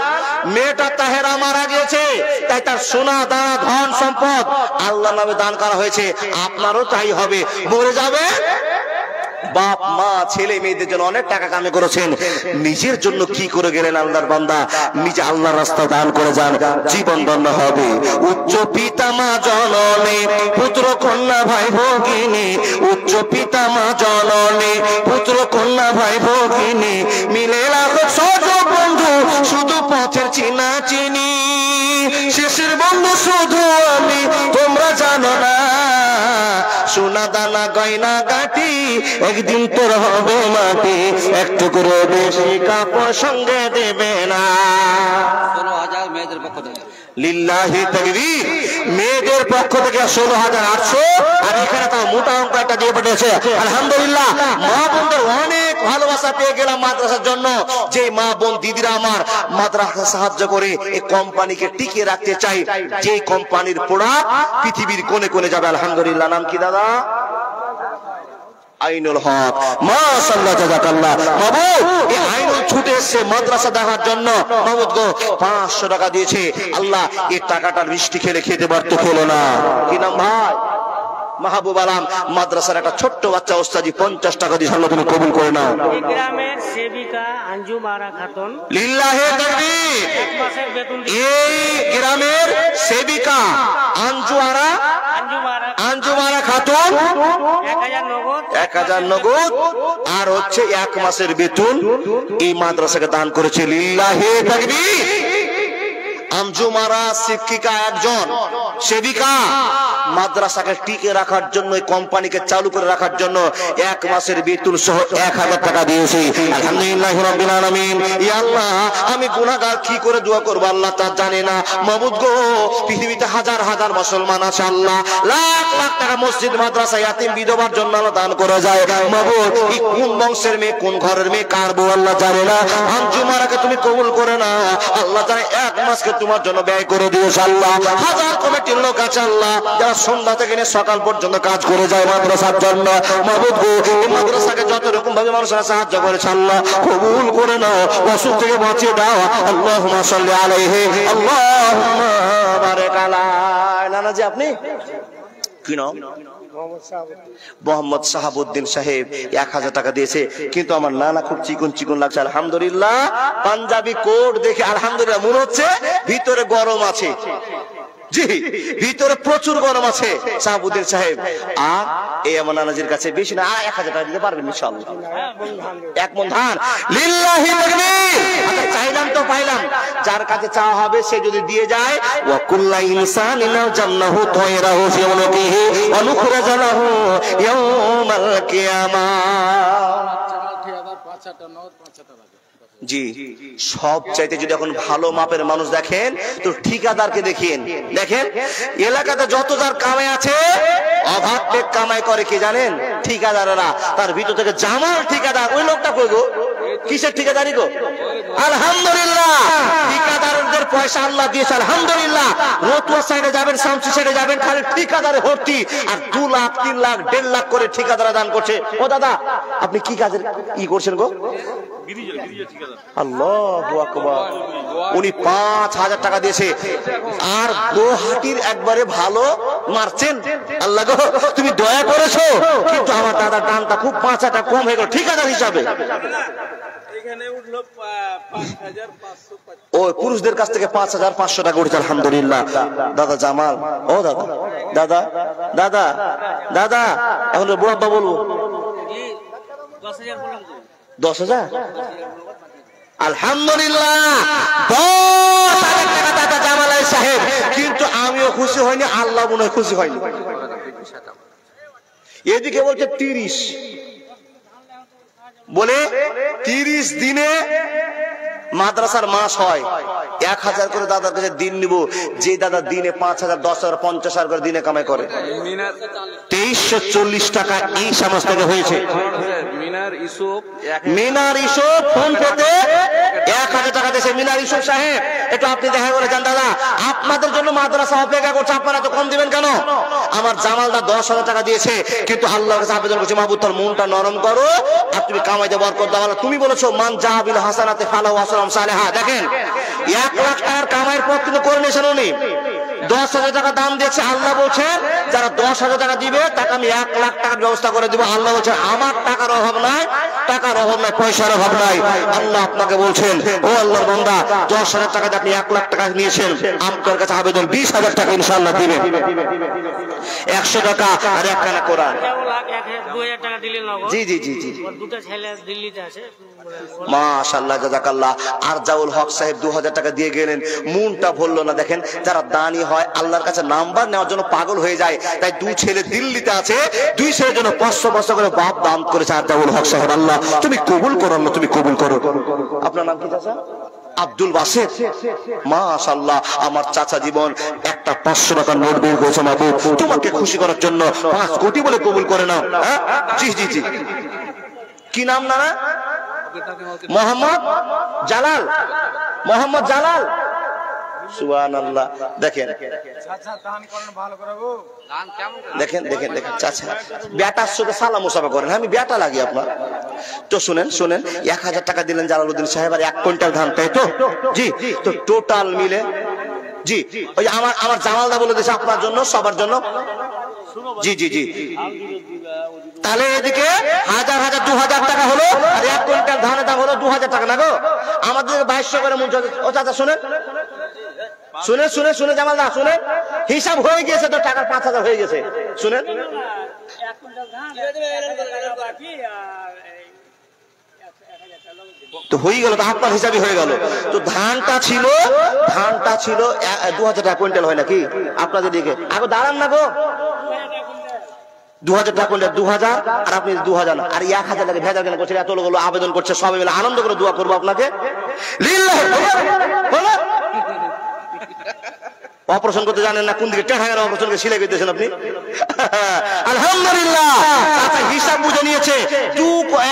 মেয়েটা তাহেরা মারা গিয়েছে, তাই তার সোনা দানা ধন সম্পদ আল্লাহর নামে দান করা হয়েছে। আপনারও তাই হবে। মরে যাবে, বাপ মা ছেলে মেয়েদের জন্য অনেক টাকা কামাই করেছেন, নিজের জন্য কি করে গেলেন আল্লাহর বান্দা? নিজে আল্লাহর রাস্তা দান করে যান, জীবন ধন্য হবে। উচ্চ পিতা মা জননী পুত্র কন্যা ভাই ভগিনী, উচ্চ পিতা মা জননী পুত্র কন্যা ভাই ভগিনী, মিলে রাখো সহজ বন্ধু শুধু পথের চিনা চিনি, শেষের বন্ধু শুধু আমি, তোমরা জানো না, সোনা দানা গয়না গাটি একদিন তোর হবে মাটি, একটু করে বেশি কাপড় সঙ্গে দেবে না। 16,000 মেয়েদের পক্ষ থেকে লিল্লাহি তাকবীর। মেয়েদের পক্ষ থেকে 16,800, আর এখানে তো মোটা অঙ্ক একটা দিয়ে পাঠিয়েছে, আলহামদুলিল্লাহ। মা বোনদের অনেক ভালোবাসা পেয়ে গেলাম মাদ্রাসার জন্য। যে মা বোন দিদিরা আমার মাদ্রাসা সাহায্য করে এই কোম্পানিকে টিকিয়ে রাখতে চাই, যে কোম্পানির প্রোডাক্ট পৃথিবীর কোণে কোণে যাবে, আলহামদুলিল্লাহ। নাম কি দাদা? আইনুল হক। মাশাআল্লাহ, জাযাকাল্লাহ। মাবুদ, এই আইনুল ছুটে এসেছে মাদ্রাসা দেখার জন্য। মাবুদ গো 500 টাকা দিয়েছে। আল্লাহ এই টাকাটার মিষ্টি খেলে খেতে পারতো, খেলো না। কি নাম ভাই? মাহবুব আলম। মাদ্রাসার একটা ছোট্ট বাচ্চা ওস্তাজি 50 টাকা দিয়ে, আল্লাহ তুমি কবুল করে নাও। এই গ্রামের সেবিকা আঞ্জুম আরা খাতুন, লিল্লাহি তাকবীর। এক মাসের বেতন এই গ্রামের সেবিকা আঞ্জুম আরা খাতুন 1000 নগদ, 1000 নগদ, আর হচ্ছে 1 মাসের বেতন এই মাদ্রাসাকে দান করেছে। লিল্লাহি তাকবীর। আঞ্জুমারা শিক্ষিকা একজন, সেবিকা মাদ্রাসাকে টিকে রাখার জন্য, কোম্পানিকে চালু করে রাখার জন্য 1 মাসের বেতন সহ 1000 টাকা দিয়েছে। আলহামদুলিল্লাহি রাব্বিল আলামিন। ইয়া আল্লাহ, আমি গুনাহগার, কি করে দোয়া করব আল্লাহ তা জানি না। মাবুদ গো, পৃথিবীতে হাজার হাজার মুসলমান আছে আল্লাহ, লাখ লাখ টাকা মসজিদ মাদ্রাসা ইয়াতিম বিধবার জন্য আল্লাহ দান করে যায়। মাবুদ, এই কোন বংশের মেয়ে, কোন ঘরের মেয়ে, কার বউ আল্লাহ জানে না। আঞ্জুমারাকে তুমি কবুল করে না আল্লাহ, জানে 1 মাসকে তোমার জন্য ব্যয় করে দিয়েছে আল্লাহ। হাজার কমিটির লোক আছে আল্লাহ, যারা সন্ধ্যা থেকে নিয়ে সকাল পর্যন্ত কাজ করে যায় মাদ্রাসার জন্য। মাবুদ গো, এই মাদ্রাসাকে যত রকম ভাবে মানুষরা সাহায্য করেছে আল্লাহ, কবুল করে নাও, অসুখ থেকে বাঁচিয়ে দাও। আল্লাহুম্মা সাল্লি আলাইহি, আল্লাহুম্মা বারিক আলাইহি। নানাজি আপনি কি নাম? মোহাম্মদ শাহাবুদ্দিন সাহেব 1000 টাকা দিয়েছে। কিন্তু আমার নানা খুব চিকন চিকন লাগছে, আলহামদুলিল্লাহ। পাঞ্জাবি কোট দেখে আলহামদুলিল্লাহ মনে হচ্ছে ভিতরে গরম আছে। জি, ভিতরে প্রচুর গরম আছে শাহাবুদ্দিন সাহেব। আর এই আমার নানাজির কাছে বেশি না, 1000 টাকা দিতে পারবেন ইনশাআল্লাহ। 1 মণ ধান লিল্লাহি তাকবীর। আচ্ছা, চাইলাম তো পাইলাম। যার কাছে চাওয়া হবে সে যদি দিয়ে যায়, ওয়া কুল্লা ইনসানিন জান্নাহু তায়রাহু ফি উনুকিহি ওয়া নুখরাজা লাহু ইয়াউমাল কিয়ামাহ। জি, সব চাইতে যদি এখন ভালো মাপের মানুষ দেখেন তো ঠিকাদারকে দেখেন। দেখেন এলাকাতে যত যার কামাই আছে, অভাব পেট কামাই করে কি জানেন? ঠিকাদাররা। তার ভিতর থেকে জামাল ঠিকাদার, ওই লোকটা কই গো? কিসের ঠিকাদারি গো? আলহামদুলিল্লাহ, ঠিকাদারদের পয়সা আল্লাহ দিয়েছে আলহামদুলিল্লাহ। রতুয়া সাইডে যাবেন, শামসি সাইডে যাবেন, খালি ঠিকাদারে ভর্তি। আর 2 লাখ 3 লাখ 1.5 লাখ করে ঠিকাদার দান করছে। ও দাদা, আপনি কি কাজের ই করছেন গো? আল্লাহু আকবার। উনি 5000 টাকা দিয়েছে। আর গোহাটির একবারে ভালো মারছেন। আল্লাহ গো, তুমি দয়া করেছো, কিন্তু আমার দাদার দামটা খুব 5 টাকা কম হয়ে গেল ঠিকাদার হিসাবে। ও পুরুষদের কাছ থেকে 5500 টাকা উঠেছে আলহামদুলিল্লাহ। দাদা জামাল, ও দাদা দাদা দাদা দাদা, এখন বড় আব্বা বলবো 10,000। আলহামদুলিল্লাহ, 10,000 টাকা দাদা জামাল সাহেব। কিন্তু আমিও খুশি হয়নি, আল্লাহ মনে হয় খুশি হয়নি। এদিকে বলছে 30, বলে 30 দিনে মাদ্রাসার মাস হয় 1000 করে দাদার কাছে দিন নিব। যে দাদা দিনে 5000 10,000 50,000 করে দিনে কামাই করে, 2340 টাকা এই সমাজ থেকে হয়েছে। মিনার ইসুফ ফোন পেতে 1000 টাকা দিয়েছে। মিনার ইসুফ সাহেব, একটু আপনি দেখা করে যান দাদা, আপনাদের জন্য মাদ্রাসা অপেক্ষা করছে, আপনারা তো কম দিবেন কেন? আমার জামালদা 10,000 টাকা দিয়েছে, কিন্তু আল্লাহর কাছে আবেদন করছে, মাহবুব তোর মনটা নরম করো, আর তুমি কামাইতে বরকত দাও। তুমি বলেছো মান জাহাবিল হাসানাতে ফালাহু আসলাম সালেহা। দেখেন 1 লাখ টাকার কামাইয়ের পথ কিন্তু করে নিয়েছেন উনি। 10,000 টাকা দাম দিয়েছে। আল্লাহ বলছেন যারা 10,000 টাকা দিবে তাকে আমি 1 লাখ টাকার ব্যবস্থা করে দিব। আল্লাহ বলছেন আমার টাকার অভাব নাই, টাকার অভাব নাই, পয়সার অভাব নাই। আল্লাহ আপনাকে বলছেন, ও আল্লাহর বান্দা, 10,000 টাকা দিয়ে আপনি 1 লাখ টাকা নিয়েছেন, আপনার কাছে আবেদন 20,000 টাকা ইনশাআল্লাহ দিবেন। 100 টাকা আর 1 কানা কোরআন। 2,000 টাকা দিলেন নগদ। জি জি জি জি, দুটো ছেলে দিল্লিতে আছে। মাশাআল্লাহ জাযাকাল্লাহ। আর জাউল হক সাহেব 2000 টাকা দিয়ে গেলেন, মনটা ভরলো না। দেখেন যারা দানি হয় আল্লাহর কাছে নাম্বার নেওয়ার জন্য পাগল হয়ে যায়। তাই 2 ছেলে দিল্লিতে আছে, 2 ছেলের জন্য 500 করে বাপ দান করেছে। আর জাউল হক সাহেব, আল্লাহ তুমি কবুল করো, আল্লাহ তুমি কবুল করো। আপনার নাম কি চাচা? আব্দুল বাসির। মাশাআল্লাহ, আমার চাচা জীবন একটা 500 টাকার নোট বের করেছে। মাহবুব তোমাকে খুশি করার জন্য 5 কোটি বলে কবুল করে নাও। জি জি জি, কি নাম না? মোহাম্মদ জালাল। মোহাম্মদ জালাল, সুবহানাল্লাহ। দেখেন দেখেন দেখেন দেখেন, চাচা বেটার সাথে সালাম মুসাফা করেন। আমি বেটা লাগি আপনার। তো শুনেন শুনেন, 1000 টাকা দিলেন জালালউদ্দিন সাহেব, আর 1 কুইন্টাল ধান, তাই তো? জি, তো টোটাল মিলে, জি ওই আমার জামালদা বলে দিয়েছে আপনার জন্য, সবার জন্য। জি জি জি, তাহলে এদিকে 1000 2000 টাকা হলো, আর 1 কুইন্টাল ধানের দাম হলো 2000 টাকা না গো? আমাদের 2200 করে মূল্য। ও চাচা শুনেন শুনে শুনে শুনে, জামালদা শুনেন, হিসাব হয়ে গেছে তো, টাকা 5000 হয়ে গেছে। শুনেন, তো হয়ে গেল, তো আপনার হিসাবে হয়ে গেল। তো ধানটা ছিল 2000 টাকা কুইন্টাল, হয় নাকি আপনাদের দিকে? আগে দাঁড়ান না গো, 2000 টাকা কুইন্টাল, 2000 আর আপনি 2000 আর 1000 টাকা ভেজা কেন করছেন? এত লোক আবেদন করছে, সবাই মিলে আনন্দ করে দোয়া করবো আপনাকে। অপারেশন করতে জানেন না, কোন দিকে টেহাঙ্গার অপারেশন করে সিলাই করতেছেন আপনি? আলহামদুলিল্লাহ, হিসাব বুঝে নিয়েছে।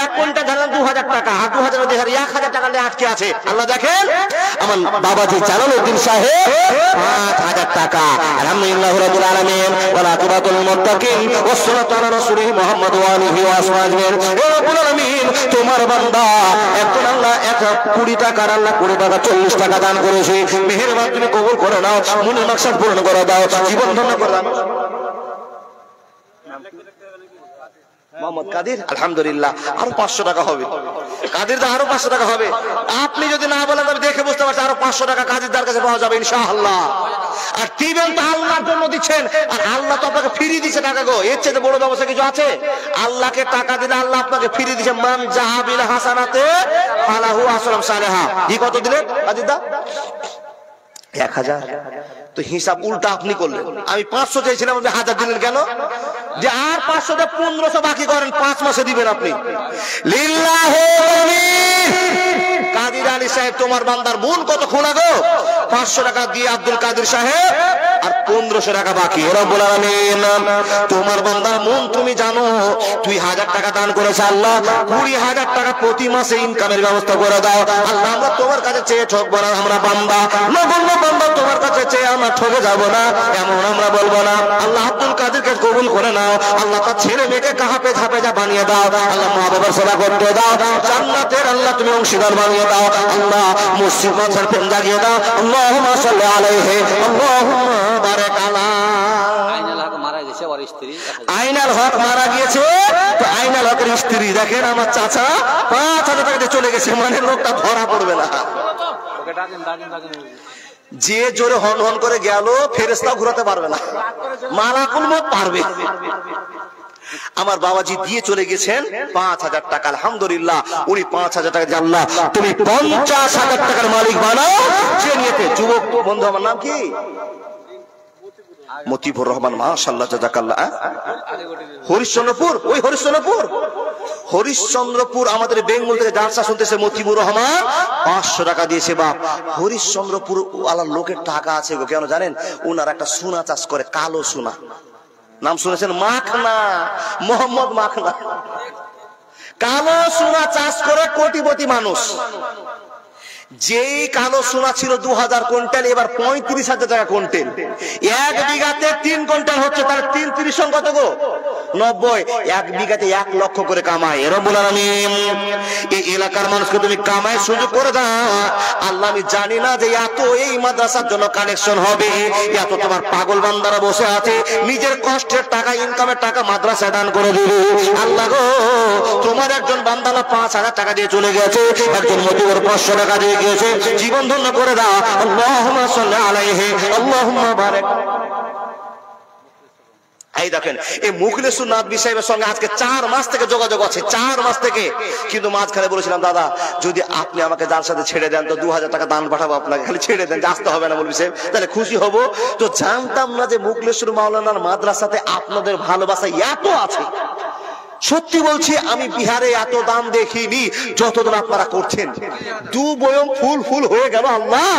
1 কুইন্টাল ধান 2000 টাকা, আর 2000 1000 টাকা আটকে আছে। আল্লাহ দেখেন, আমার বাবাজি জালালউদ্দিন সাহেব 5000 টাকা। আলহামদুলিল্লাহ রাব্বুল আলামিন, ওয়ালা তুরাতুল মুত্তাকিন ওয়াসসালাতু আলা রাসূলিহি মুহাম্মদ ওয়া আলিহি ওয়া আসহাবিহি। ও রাব্বুল আলামিন, তোমার বান্দা এখন আল্লাহ 120 টাকার আল্লাহ 20 টাকা 40 টাকা দান করেছে। মেহেরবান তুমি কবুল করে নাও, মনের মাকসাদ পূরণ করে দাও, জীবন ধন্য করে দাও। মোহাম্মদ কাদির, আলহামদুলিল্লাহ আরো 500 টাকা হবে। কাদির দা আরো 500 টাকা হবে। আপনি যদি না বলেন তবে দেখে বুঝতে পারছেন আরো 500 টাকা কাদির দার কাছে পাওয়া যাবে ইনশাআল্লাহ। আর দিবেন তো আল্লাহর জন্য দিচ্ছেন, আর আল্লাহ তো আপনাকে ফ্রি দিচ্ছে টাকা গো। এর চেয়ে বড় ব্যবস্থা কিছু আছে? আল্লাহকে টাকা দিলে আল্লাহ আপনাকে ফ্রি দিচ্ছে। মান জাহাবিল হাসানাতে ফালাহু আসরাম সালেহা। কি কত দিলেন কাদির দা? 1000। তো হিসাব উল্টা আপনি করলেন। আমি 500 চাইছিলাম, আপনি 1000 দিলেন কেন? যে আর 500 তে 1500 বাকি করেন, 5 মাসে দিবেন আপনি। লিল্লাহি কাদির আলী সাহেব তোমার বান্দার মন কত খোলা গো। 500 টাকা দিয়ে আব্দুল কাদের সাহেব আর 1500 টাকা বাকি। রব্বুল আলামিন তোমার বান্দার মন তুমি জানো। 2000 টাকা দান করেছে আল্লাহ, 20000 টাকা প্রতি মাসে ইনকামের ব্যবস্থা করে দাও আল্লাহ। আমরা তোমার কাছে চেয়ে ঠকবো না, আমরা বান্দা নগণ্য বান্দা তোমার কাছে চেয়ে আমরা ঠকে যাব না, এমন আমরা বলবো না। আল্লাহ আব্দুল কাদেরকে কবুল করে নাও আল্লাহ। তার ছেলে মেয়েকে কাহাপে ঝাপেজা বানিয়ে দাও আল্লাহ। মা বাবার সেবা করতে দাও, জান্নাতের আল্লাহ তুমি অংশীদার বানিয়ে দাও আল্লাহ। মসজিদ মাদ্রাসার প্রেম জাগিয়ে দাও আল্লাহুম্মা সাল্লি আলাইহি আল্লাহুম্মা বারিক আলা। আইনাল হক মারা গেছে, ওর স্ত্রী আইনাল হক মারা গিয়েছে। তো আইনাল হকের স্ত্রী দেখেন আমার চাচা 5000 টাকা দিয়ে চলে গেছে, মানে লোকটা ধরা পড়বে না। ওকে ডাকেন ডাকেন ডাকেন। যে জোরে হন হন করে গেল ফেরেশতা ঘোরাতে পারবে না, মালাকুল মউত পারবে। আমার বাবাজি দিয়ে চলে গেছেন 5000 টাকা আলহামদুলিল্লাহ। উনি 5000 টাকা দিয়ে আল্লাহ তুমি 50000 টাকার মালিক বানাও। যে নিয়েতে যুবক বন্ধু আমার নাম কি? মতিবুর রহমান, মাশাআল্লাহ জাযাকাল্লাহ। হরিশ্চন্দ্রপুর, ওই হরিশ্চন্দ্রপুর আমাদের বেঙ্গল থেকে জালসা শুনতেছে মতিবুর রহমান 500 টাকা দিয়েছে বাপ। হরিশ্চন্দ্রপুর আলার লোকের টাকা আছে গো, কেন জানেন? ওনার একটা সোনা চাষ করে, কালো সোনা, নাম শুনেছেন? মাখনা, মোহাম্মদ মাখনা। কালো সোনা চাষ করে কোটিপতি মানুষ। যেই কালো সোনা ছিল 2000 কুইন্টাল, এবার 35,000 টাকা কুইন্টাল। 1 বিঘাতে 3 কুইন্টাল হচ্ছে, তার 3 3 কত গো? 90। 1 বিঘাতে 1 লক্ষ করে কামায়। রব্বুল আলামিন এই এলাকার মানুষকে তুমি কামায় সুযোগ করে দাও আল্লাহ। আমি জানি না যে এত এই মাদ্রাসার জন্য কালেকশন হবে, এত তোমার পাগল বান্দারা বসে আছে নিজের কষ্টের টাকা, ইনকামের টাকা মাদ্রাসায় দান করে দিবে আল্লাহ গো। তোমার একজন বান্দালা 5000 টাকা দিয়ে চলে গেছে, একজন মতিবর 500 টাকা দিয়ে গেছে, জীবন ধন্য করে দাও আল্লাহুম্মা সাল্লি আলাইহি আল্লাহুম্মা বারিক। এই দেখেন এই মুখলেসুর নাদবি সাহেবের সঙ্গে আজকে 4 মাস থেকে যোগাযোগ আছে, 4 মাস থেকে। কিন্তু মাঝখানে বলেছিলাম দাদা যদি আপনি আমাকে যার সাথে ছেড়ে দেন তো 2000 টাকা দান পাঠাবো আপনাকে, খালি ছেড়ে দেন, আসতে হবে না বলবি সাহেব, তাহলে খুশি হব। তো জানতাম না যে মুখলেসুর মাওলানার মাদ্রাসাতে আপনাদের ভালোবাসা এত আছে। সত্যি বলছি আমি বিহারে এত দান দেখিনি যতদিন আপনারা করছেন। 2 বয়ম ফুল ফুল হয়ে গেল। আল্লাহ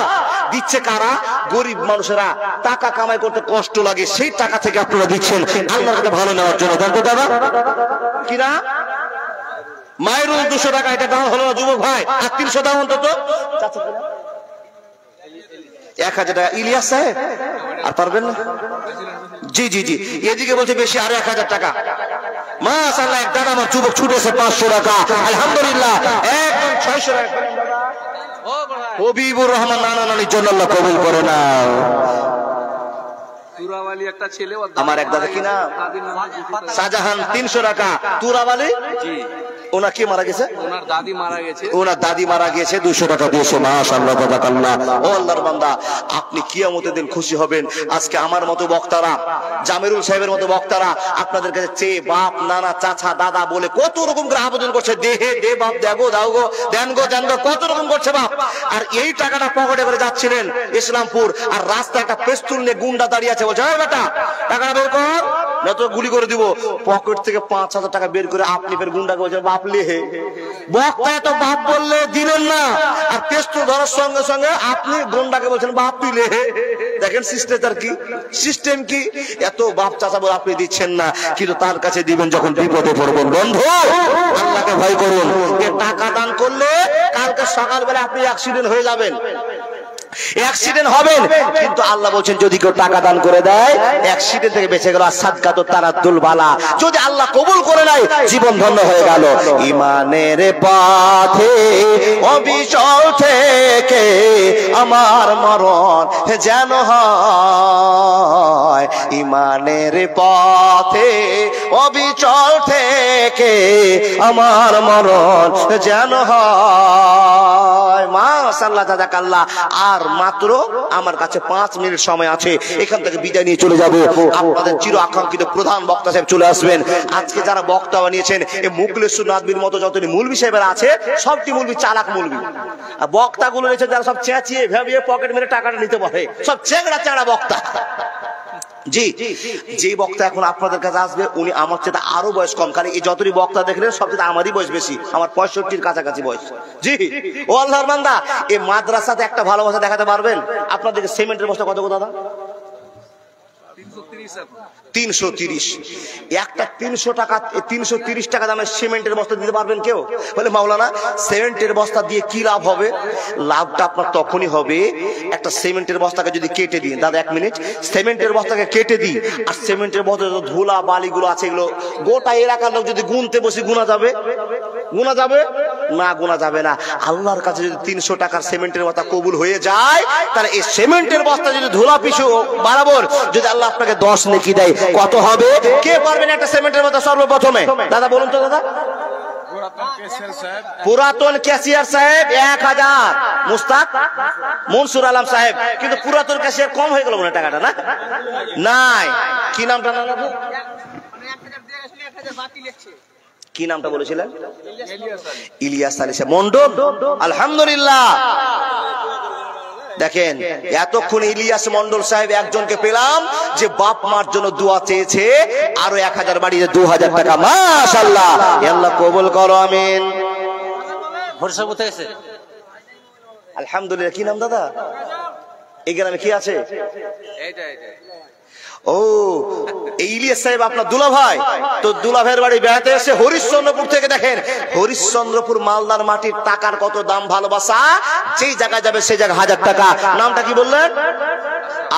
দিচ্ছে কারা? গরিব মানুষেরা, টাকা কামাই করতে কষ্ট লাগে, সেই টাকা থেকে আপনারা দিচ্ছেন আল্লাহর কাছে ভালো নেওয়ার জন্য। জানতো দাদা কিনা? মায়ের 200 টাকা এটা দাম হলো যুবক ভাই, আর 300 দাম অন্তত 1000 টাকা। ইলিয়াস সাহেব আর পারবেন না? জি জি জি, এদিকে বলছে বেশি, আরো 1000 টাকা। মাশাআল্লাহ, এক দাদা আমার যুবক ছুটেছে 500 টাকা আলহামদুলিল্লাহ, একদম 600 টাকা। হবিবুর রহমান নানা নানির জন্য আল্লাহ কবুল করে নাও। তুরাওয়ালি একটা ছেলে, আমার এক দাদা কি নাম? শাহজাহান, 300 টাকা। তুরাওয়ালি জি, ওনা কি মারা গেছে? ওনার দাদি মারা গেছে। ওনার দাদি মারা গিয়েছে, 200 টাকা দিয়েছে। মাশাআল্লাহ তাবারাকাল্লাহ। ও আল্লাহর বান্দা, আপনি কিয়ামতের দিন খুশি হবেন। আজকে আমার মতো বক্তারা, জামিরুল সাহেবের মতো বক্তারা আপনাদের কাছে চেয়ে বাপ, নানা, চাচা, দাদা বলে কত রকম করে আবেদন করছে, দেহে দে বাপ, দেগো দাও গো, দেন গো দেন গো, কত রকম করছে বাপ। আর এই টাকাটা পকেটে করে যাচ্ছিলেন ইসলামপুর, আর রাস্তায় একটা পেস্তুল নিয়ে গুন্ডা দাঁড়িয়ে আছে, বলছে এই বেটা টাকাটা বের কর না তো গুলি করে দিব। পকেট থেকে 5000 টাকা বের করে আপনি ফের গুন্ডাকে বলছেন বাপ লেহে। বক্তা এত বাপ বললে দিলেন না, আর পেস্তুল ধরার সঙ্গে সঙ্গে আপনি গুন্ডাকে বলছেন বাপ তুই লেহে। দেখেন সিস্টেম কি, সিস্টেম কি। এত বাপ চাচা বলে আপনি দিচ্ছেন না, কিন্তু তার কাছে দিবেন যখন বিপদে পড়বেন। বন্ধু আল্লাহকে ভয় করুন। টাকা দান করলে কালকে সকালবেলা আপনি অ্যাক্সিডেন্ট হয়ে যাবেন। অ্যাক্সিডেন্ট হবেন, কিন্তু আল্লাহ বলছেন যদি কেউ টাকা দান করে দেয় অ্যাক্সিডেন্ট থেকে বেঁচে গেল। আর সাদকাত তারাদ্দুল বালা, যদি আল্লাহ কবুল করে নেয় জীবন ধন্য হয়ে গেল। ইমানের পথে অবিচল থেকে আমার মরণ যেন হয়, ইমানের পথে অবিচল থেকে আমার মরণ যেন হয়। মাশাআল্লাহ জাযাকাল্লাহ। আর মাত্র আমার কাছে 5 মিনিট সময় আছে, এখান থেকে বিদায় নিয়ে চলে যাব। আপনাদের চির আকাঙ্ক্ষিত প্রধান বক্তা সাহেব চলে আসবেন। আজকে যারা বক্তা বানিয়েছেন এই মুখলেসুর নাদবির মতো যতটি মৌলভী সাহেবেরা আছে সবটি মৌলভী চালাক মৌলভী। আর বক্তাগুলো রয়েছে যারা সব চেঁচিয়ে ভেবিয়ে পকেট মেরে টাকাটা নিতে পারে, সব চেংড়া চেংড়া বক্তা। জি, যে বক্তা এখন আপনাদের কাছে আসবে উনি আমার চেয়ে আরো বয়স কম, কারণ এই যতটি বক্তা দেখলেন সবচেয়ে আমারই বয়স বেশি, আমার 65-র কাছাকাছি বয়স। জি ও আল্লাহর বান্দা, এই মাদ্রাসাতে একটা ভালোবাসা দেখাতে পারবেন? আপনাদেরকে সিমেন্টের বস্তা কত দাদা? 330। একটা 300 টাকা 330 টাকা দামের সিমেন্টের বস্তা দিতে পারবেন কেউ? বলে মাওলানা সিমেন্টের বস্তা দিয়ে কি লাভ হবে? লাভটা আপনার তখনই হবে, একটা সিমেন্টের বস্তাকে যদি কেটে দিন, দাদা 1 মিনিট, সিমেন্টের বস্তাকে কেটে দিই আর সিমেন্টের বস্তায় যে ধুলা বালিগুলো আছে এগুলো গোটা এলাকার লোক যদি গুনতে বসে গুনা যাবে? গুনা যাবে না, গুনা যাবে না। আল্লাহর কাছে যদি 300 টাকার সিমেন্টের বস্তা কবুল হয়ে যায়, তাহলে এই সিমেন্টের বস্তা যদি ধুলা পিছু বরাবর যদি আল্লাহ আপনাকে 10 নেকি দেয়, কত হবে? কে পারবেন একটা সিমেন্টের বস্তা সর্বপ্রথমে? দাদা বলুন তো দাদা। পুরাতন ক্যাশিয়ার সাহেব 1000, মুস্তাক মনসুর আলম সাহেব। কিন্তু পুরাতন ক্যাশিয়ার কম হয়ে গেল মনে টাকাটা, না নাই? কি নামটা না, কি নামটা বলেছিলেন? ইলিয়াস আলী সাহেব মন্ডল। আলহামদুলিল্লাহ। দেখেন এতক্ষণ ইলিয়াস মন্ডল সাহেব একজনকে পেলাম যে বাপ মার জন্য দোয়া চেয়েছে, আরো 1000 বাড়িয়ে 2000 টাকা। মাশাআল্লাহ, আল্লাহ কবুল করো, আমিন। আলহামদুলিল্লাহ। কি নাম দাদা? এই গ্রামে কি আছে? ও ইলিয়াস সাহেব আপনার দুলা ভাই। তো দুলা ভাইয়ের বাড়ি বেড়াতে এসে হরিশ্চন্দ্রপুর থেকে, দেখেন হরিশ্চন্দ্রপুর মালদার মাটির টাকার কত দাম, ভালোবাসা। যেই জায়গায় যাবে সেই জায়গায় 1000 টাকা। নামটা কি বললেন?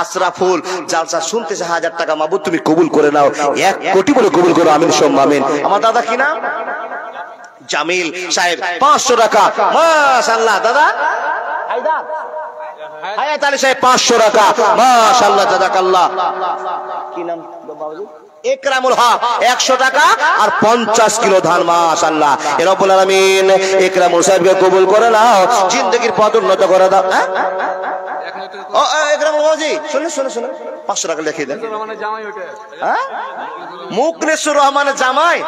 আশরাফুল। জালসা শুনতেছে 1000 টাকা। মাবুদ তুমি কবুল করে নাও, 1 কোটি বলে কবুল করো, আমিন সুম্মা আমিন। আমার দাদা কি নাম? জামিল সাহেব 500 টাকা। মাশাআল্লাহ। দাদা হায়দার হায়াত আলী সাহেব 500 টাকা। মাশাআল্লাহ জাযাকাল্লাহ। কি নাম বাবুজি? একরামুল হক 100 টাকা আর 50 কিলো ধান। মাশাআল্লাহ। এ রব্বুল আলামিন একরামুল সাহেবকে কবুল করে নাও, জিন্দেগীর পথ উন্নত করে দাও। ও একরামুল বাবুজি শুনুন শুনুন শুনুন, 500 টাকা লিখে দেন। হ্যাঁ, মুকলেসুর রহমানের জামাই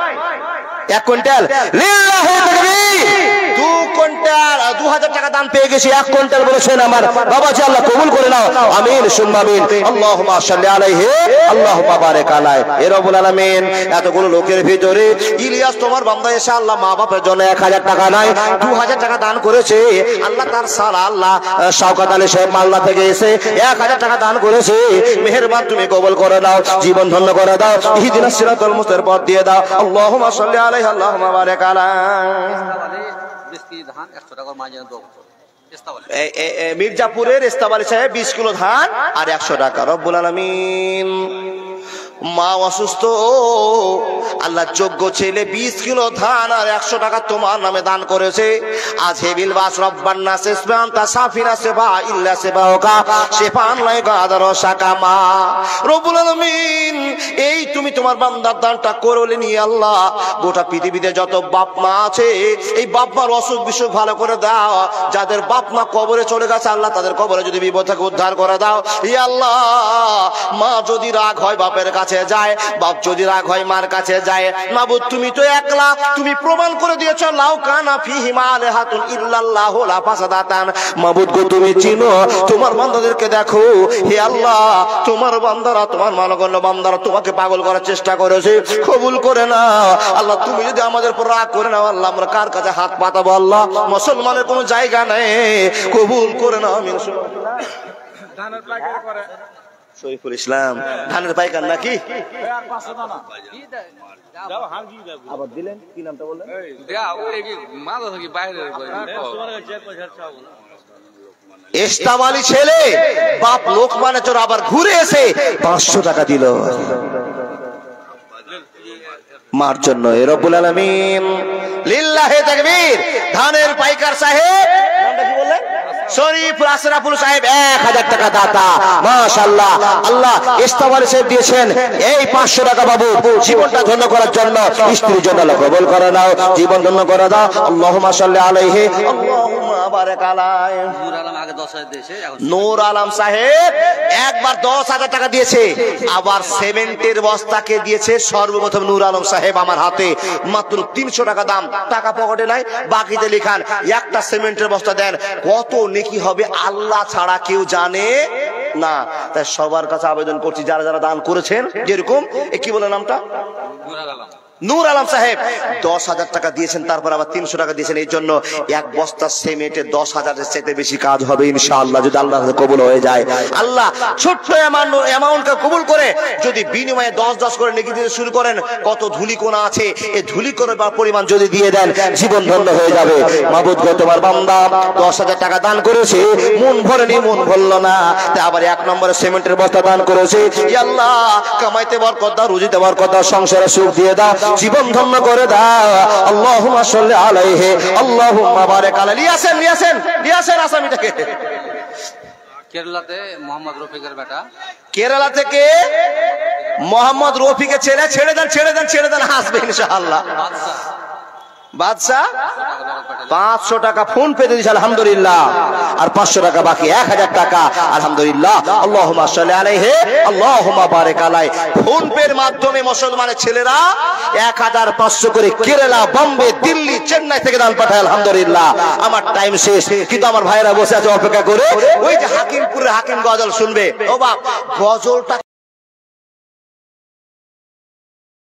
1 কুইন্টাল। লিল্লাহি তাকবীর। 2 কুইন্টাল 2000 টাকা দান পেয়ে গেছি। 1 কুইন্টাল বলেছেন আমার বাবাজি, আল্লাহ কবুল করে নাও, আমিন সুম্মা আমিন। আল্লাহুম্মা সাল্লি আলাইহি আল্লাহুম্মা বারিক আলাইহি। এ রব্বুল আলামিন এতগুলো লোকের ভিতরে ইলিয়াস তোমার বান্দা এসে আল্লাহ মা বাপের জন্য 1000 টাকা নাই 2000 টাকা দান করেছে। আল্লাহ তার সালা আল্লাহ শওকত আলী সাহেব মালদা থেকে এসে 1000 টাকা দান করেছে। মেহেরবান তুমি কবুল করে দাও, জীবন ধন্য করে দাও, ইহদিনাস সিরাতাল মুস্তাকিম পথ দিয়ে দাও। আল্লাহুম্মা সাল্লি আলাইহি আল্লাহুম্মা বারিক আলাইহি। মির্জাপুরের ইস্তাবালী সাহেব 20 কিলো ধান আর 100 টাকা। রব্বুল আলামিন মা অসুস্থ, আল্লাহ যোগ্য ছেলে 20 কিলো ধান আর 100 টাকা তোমার নামে দান করেছে। আজ হেবিল বাস রব্বান নাস ইসবান তাসাফিনা সেবা ইল্লা সেবাওকা শেফান লাইকা আদার শাকামা। রব্বুল আলামিন এই তুমি তোমার বান্দার দানটা করলে নিয়ে আল্লাহ গোটা পৃথিবীতে যত বাপ মা আছে এই বাপ মার অসুখ বিসুখ ভালো করে দাও। যাদের বাপ মা কবরে চলে গেছে আল্লাহ তাদের কবরে যদি বিপদ থাকে উদ্ধার করে দাও। ই আল্লাহ মা যদি রাগ হয় বাপের কাছে যায়, বাপ যদি রাগ হয় মার কাছে যায়। মাবুদ তুমি তো একলা, তুমি প্রমাণ করে দিয়েছো লাউ কানা ফিহিমা আলিহাতুন ইল্লাল্লাহু লা ফাসাদাতান। মাবুদ গো তুমি চিনো তোমার বান্দাদেরকে দেখো। হে আল্লাহ তোমার বান্দারা তোমার মানগণ্য বান্দারা তোমাকে পাগল করার চেষ্টা করেছে, কবুল করে না আল্লাহ। তুমি যদি আমাদের উপর রাগ করে নাও আল্লাহ আমরা কার কাছে হাত পাতাবো? আল্লাহ মুসলমানের কোনো জায়গা নেই, কবুল করে নাও আমিন। শরীফুল ইসলাম ধানের পাইকার নাকি? আবার দিলেন কি নামটা বললেন? এস্তাওয়ালি ছেলে বাপ লোকমানের চোর আবার ঘুরে এসে 500 টাকা দিল মার জন্য। রব্বুল আলামিন লিল্লাহি তাকবীর। ধানের পাইকার সাহেব নামটা কি বললেন? শরীফ আশরাফুল সাহেব 1000 টাকা দাতা। মাশাআল্লাহ, আল্লাহ ইস্তাওয়ালি সাহেব দিয়েছেন এই 500 টাকা বাবু জীবনটা ধন্য করার জন্য, স্ত্রীর জন্য কবুল করে নাও, জীবন ধন্য করে দাও। আল্লাহুম্মা সাল্লি আলাইহি আল্লাহুম্মা বারাক আলাইহি। নূর আলম আগে 10,000 দিয়েছে, এখন নূর আলম সাহেব একবার 10,000 টাকা দিয়েছে, আবার সিমেন্টের বস্তাকে দিয়েছে সর্বপ্রথম নূর আলম সাহেব আমার হাতে মাত্র 300 টাকা দাম। টাকা পকেটে নাই, বাকিতে লিখান একটা সিমেন্টের বস্তা দেন, কত নেকি হবে আল্লাহ ছাড়া কেউ জানে না। তাই সবার কাছে আবেদন করছি যারা যারা দান করেছেন, যেরকম কি বলে নামটা, নূর আলম নূর আলম সাহেব 10,000 টাকা দিয়েছেন, তারপর আবার 300 টাকা দিয়েছেন। এই জন্য এক বস্তা সিমেন্টে 10,000-এর চাইতে বেশি কাজ হবে ইনশাআল্লাহ, যদি আল্লাহর কাছে কবুল হয়ে যায়। আল্লাহ ছোট্ট অ্যামাউন্টকে কবুল করে যদি বিনিময়ে 10 করে নেকি দিতে শুরু করেন, কত ধুলিকোনা আছে, এই ধুলিকোনার পরিমাণ যদি দিয়ে দেন জীবন ধন্য হয়ে যাবে। মাবুদ গো, তোমার বান্দা 10,000 টাকা দান করেছে, মন ভরেনি, মন ভরল না, তাই আবার 1 নম্বরে সিমেন্টের বস্তা দান করেছে। ইয়া আল্লাহ, কামাইতে বরকত দাও, রুজিতে বরকত দাও, সংসারে সুখ দিয়ে দাও, জীবন ধন্য করে দাও। আল্লাহুম্মা সাল্লি আলাইহি আল্লাহুম্মা বারিক আলাইহি। লিয়াছেন আসামিটাকে। কেরালাতে মোহাম্মদ রফিকের বেটা, কেরালা থেকে মোহাম্মদ রফিকে ছেড়ে দেন, হাসবে ইনশাআল্লাহ। বাদশা 500 টাকা ফোন পে দিয়েছে আলহামদুলিল্লাহ, আর 500 টাকা বাকি, 1000 টাকা আলহামদুলিল্লাহ। আল্লাহুম্মা সাল্লি আলাইহি আল্লাহুম্মা বারিক আলাইহি। ফোন পের মাধ্যমে মুসলমানের ছেলেরা 1500 করে কেরালা, বোম্বে, দিল্লি, চেন্নাই থেকে দান পাঠায় আলহামদুলিল্লাহ। আমার টাইম শেষ, কিন্তু আমার ভাইরা বসে আছে অপেক্ষা করে, ওই যে হাকিমপুরের হাকিম গজল শুনবে। ও বাপ, গজলটা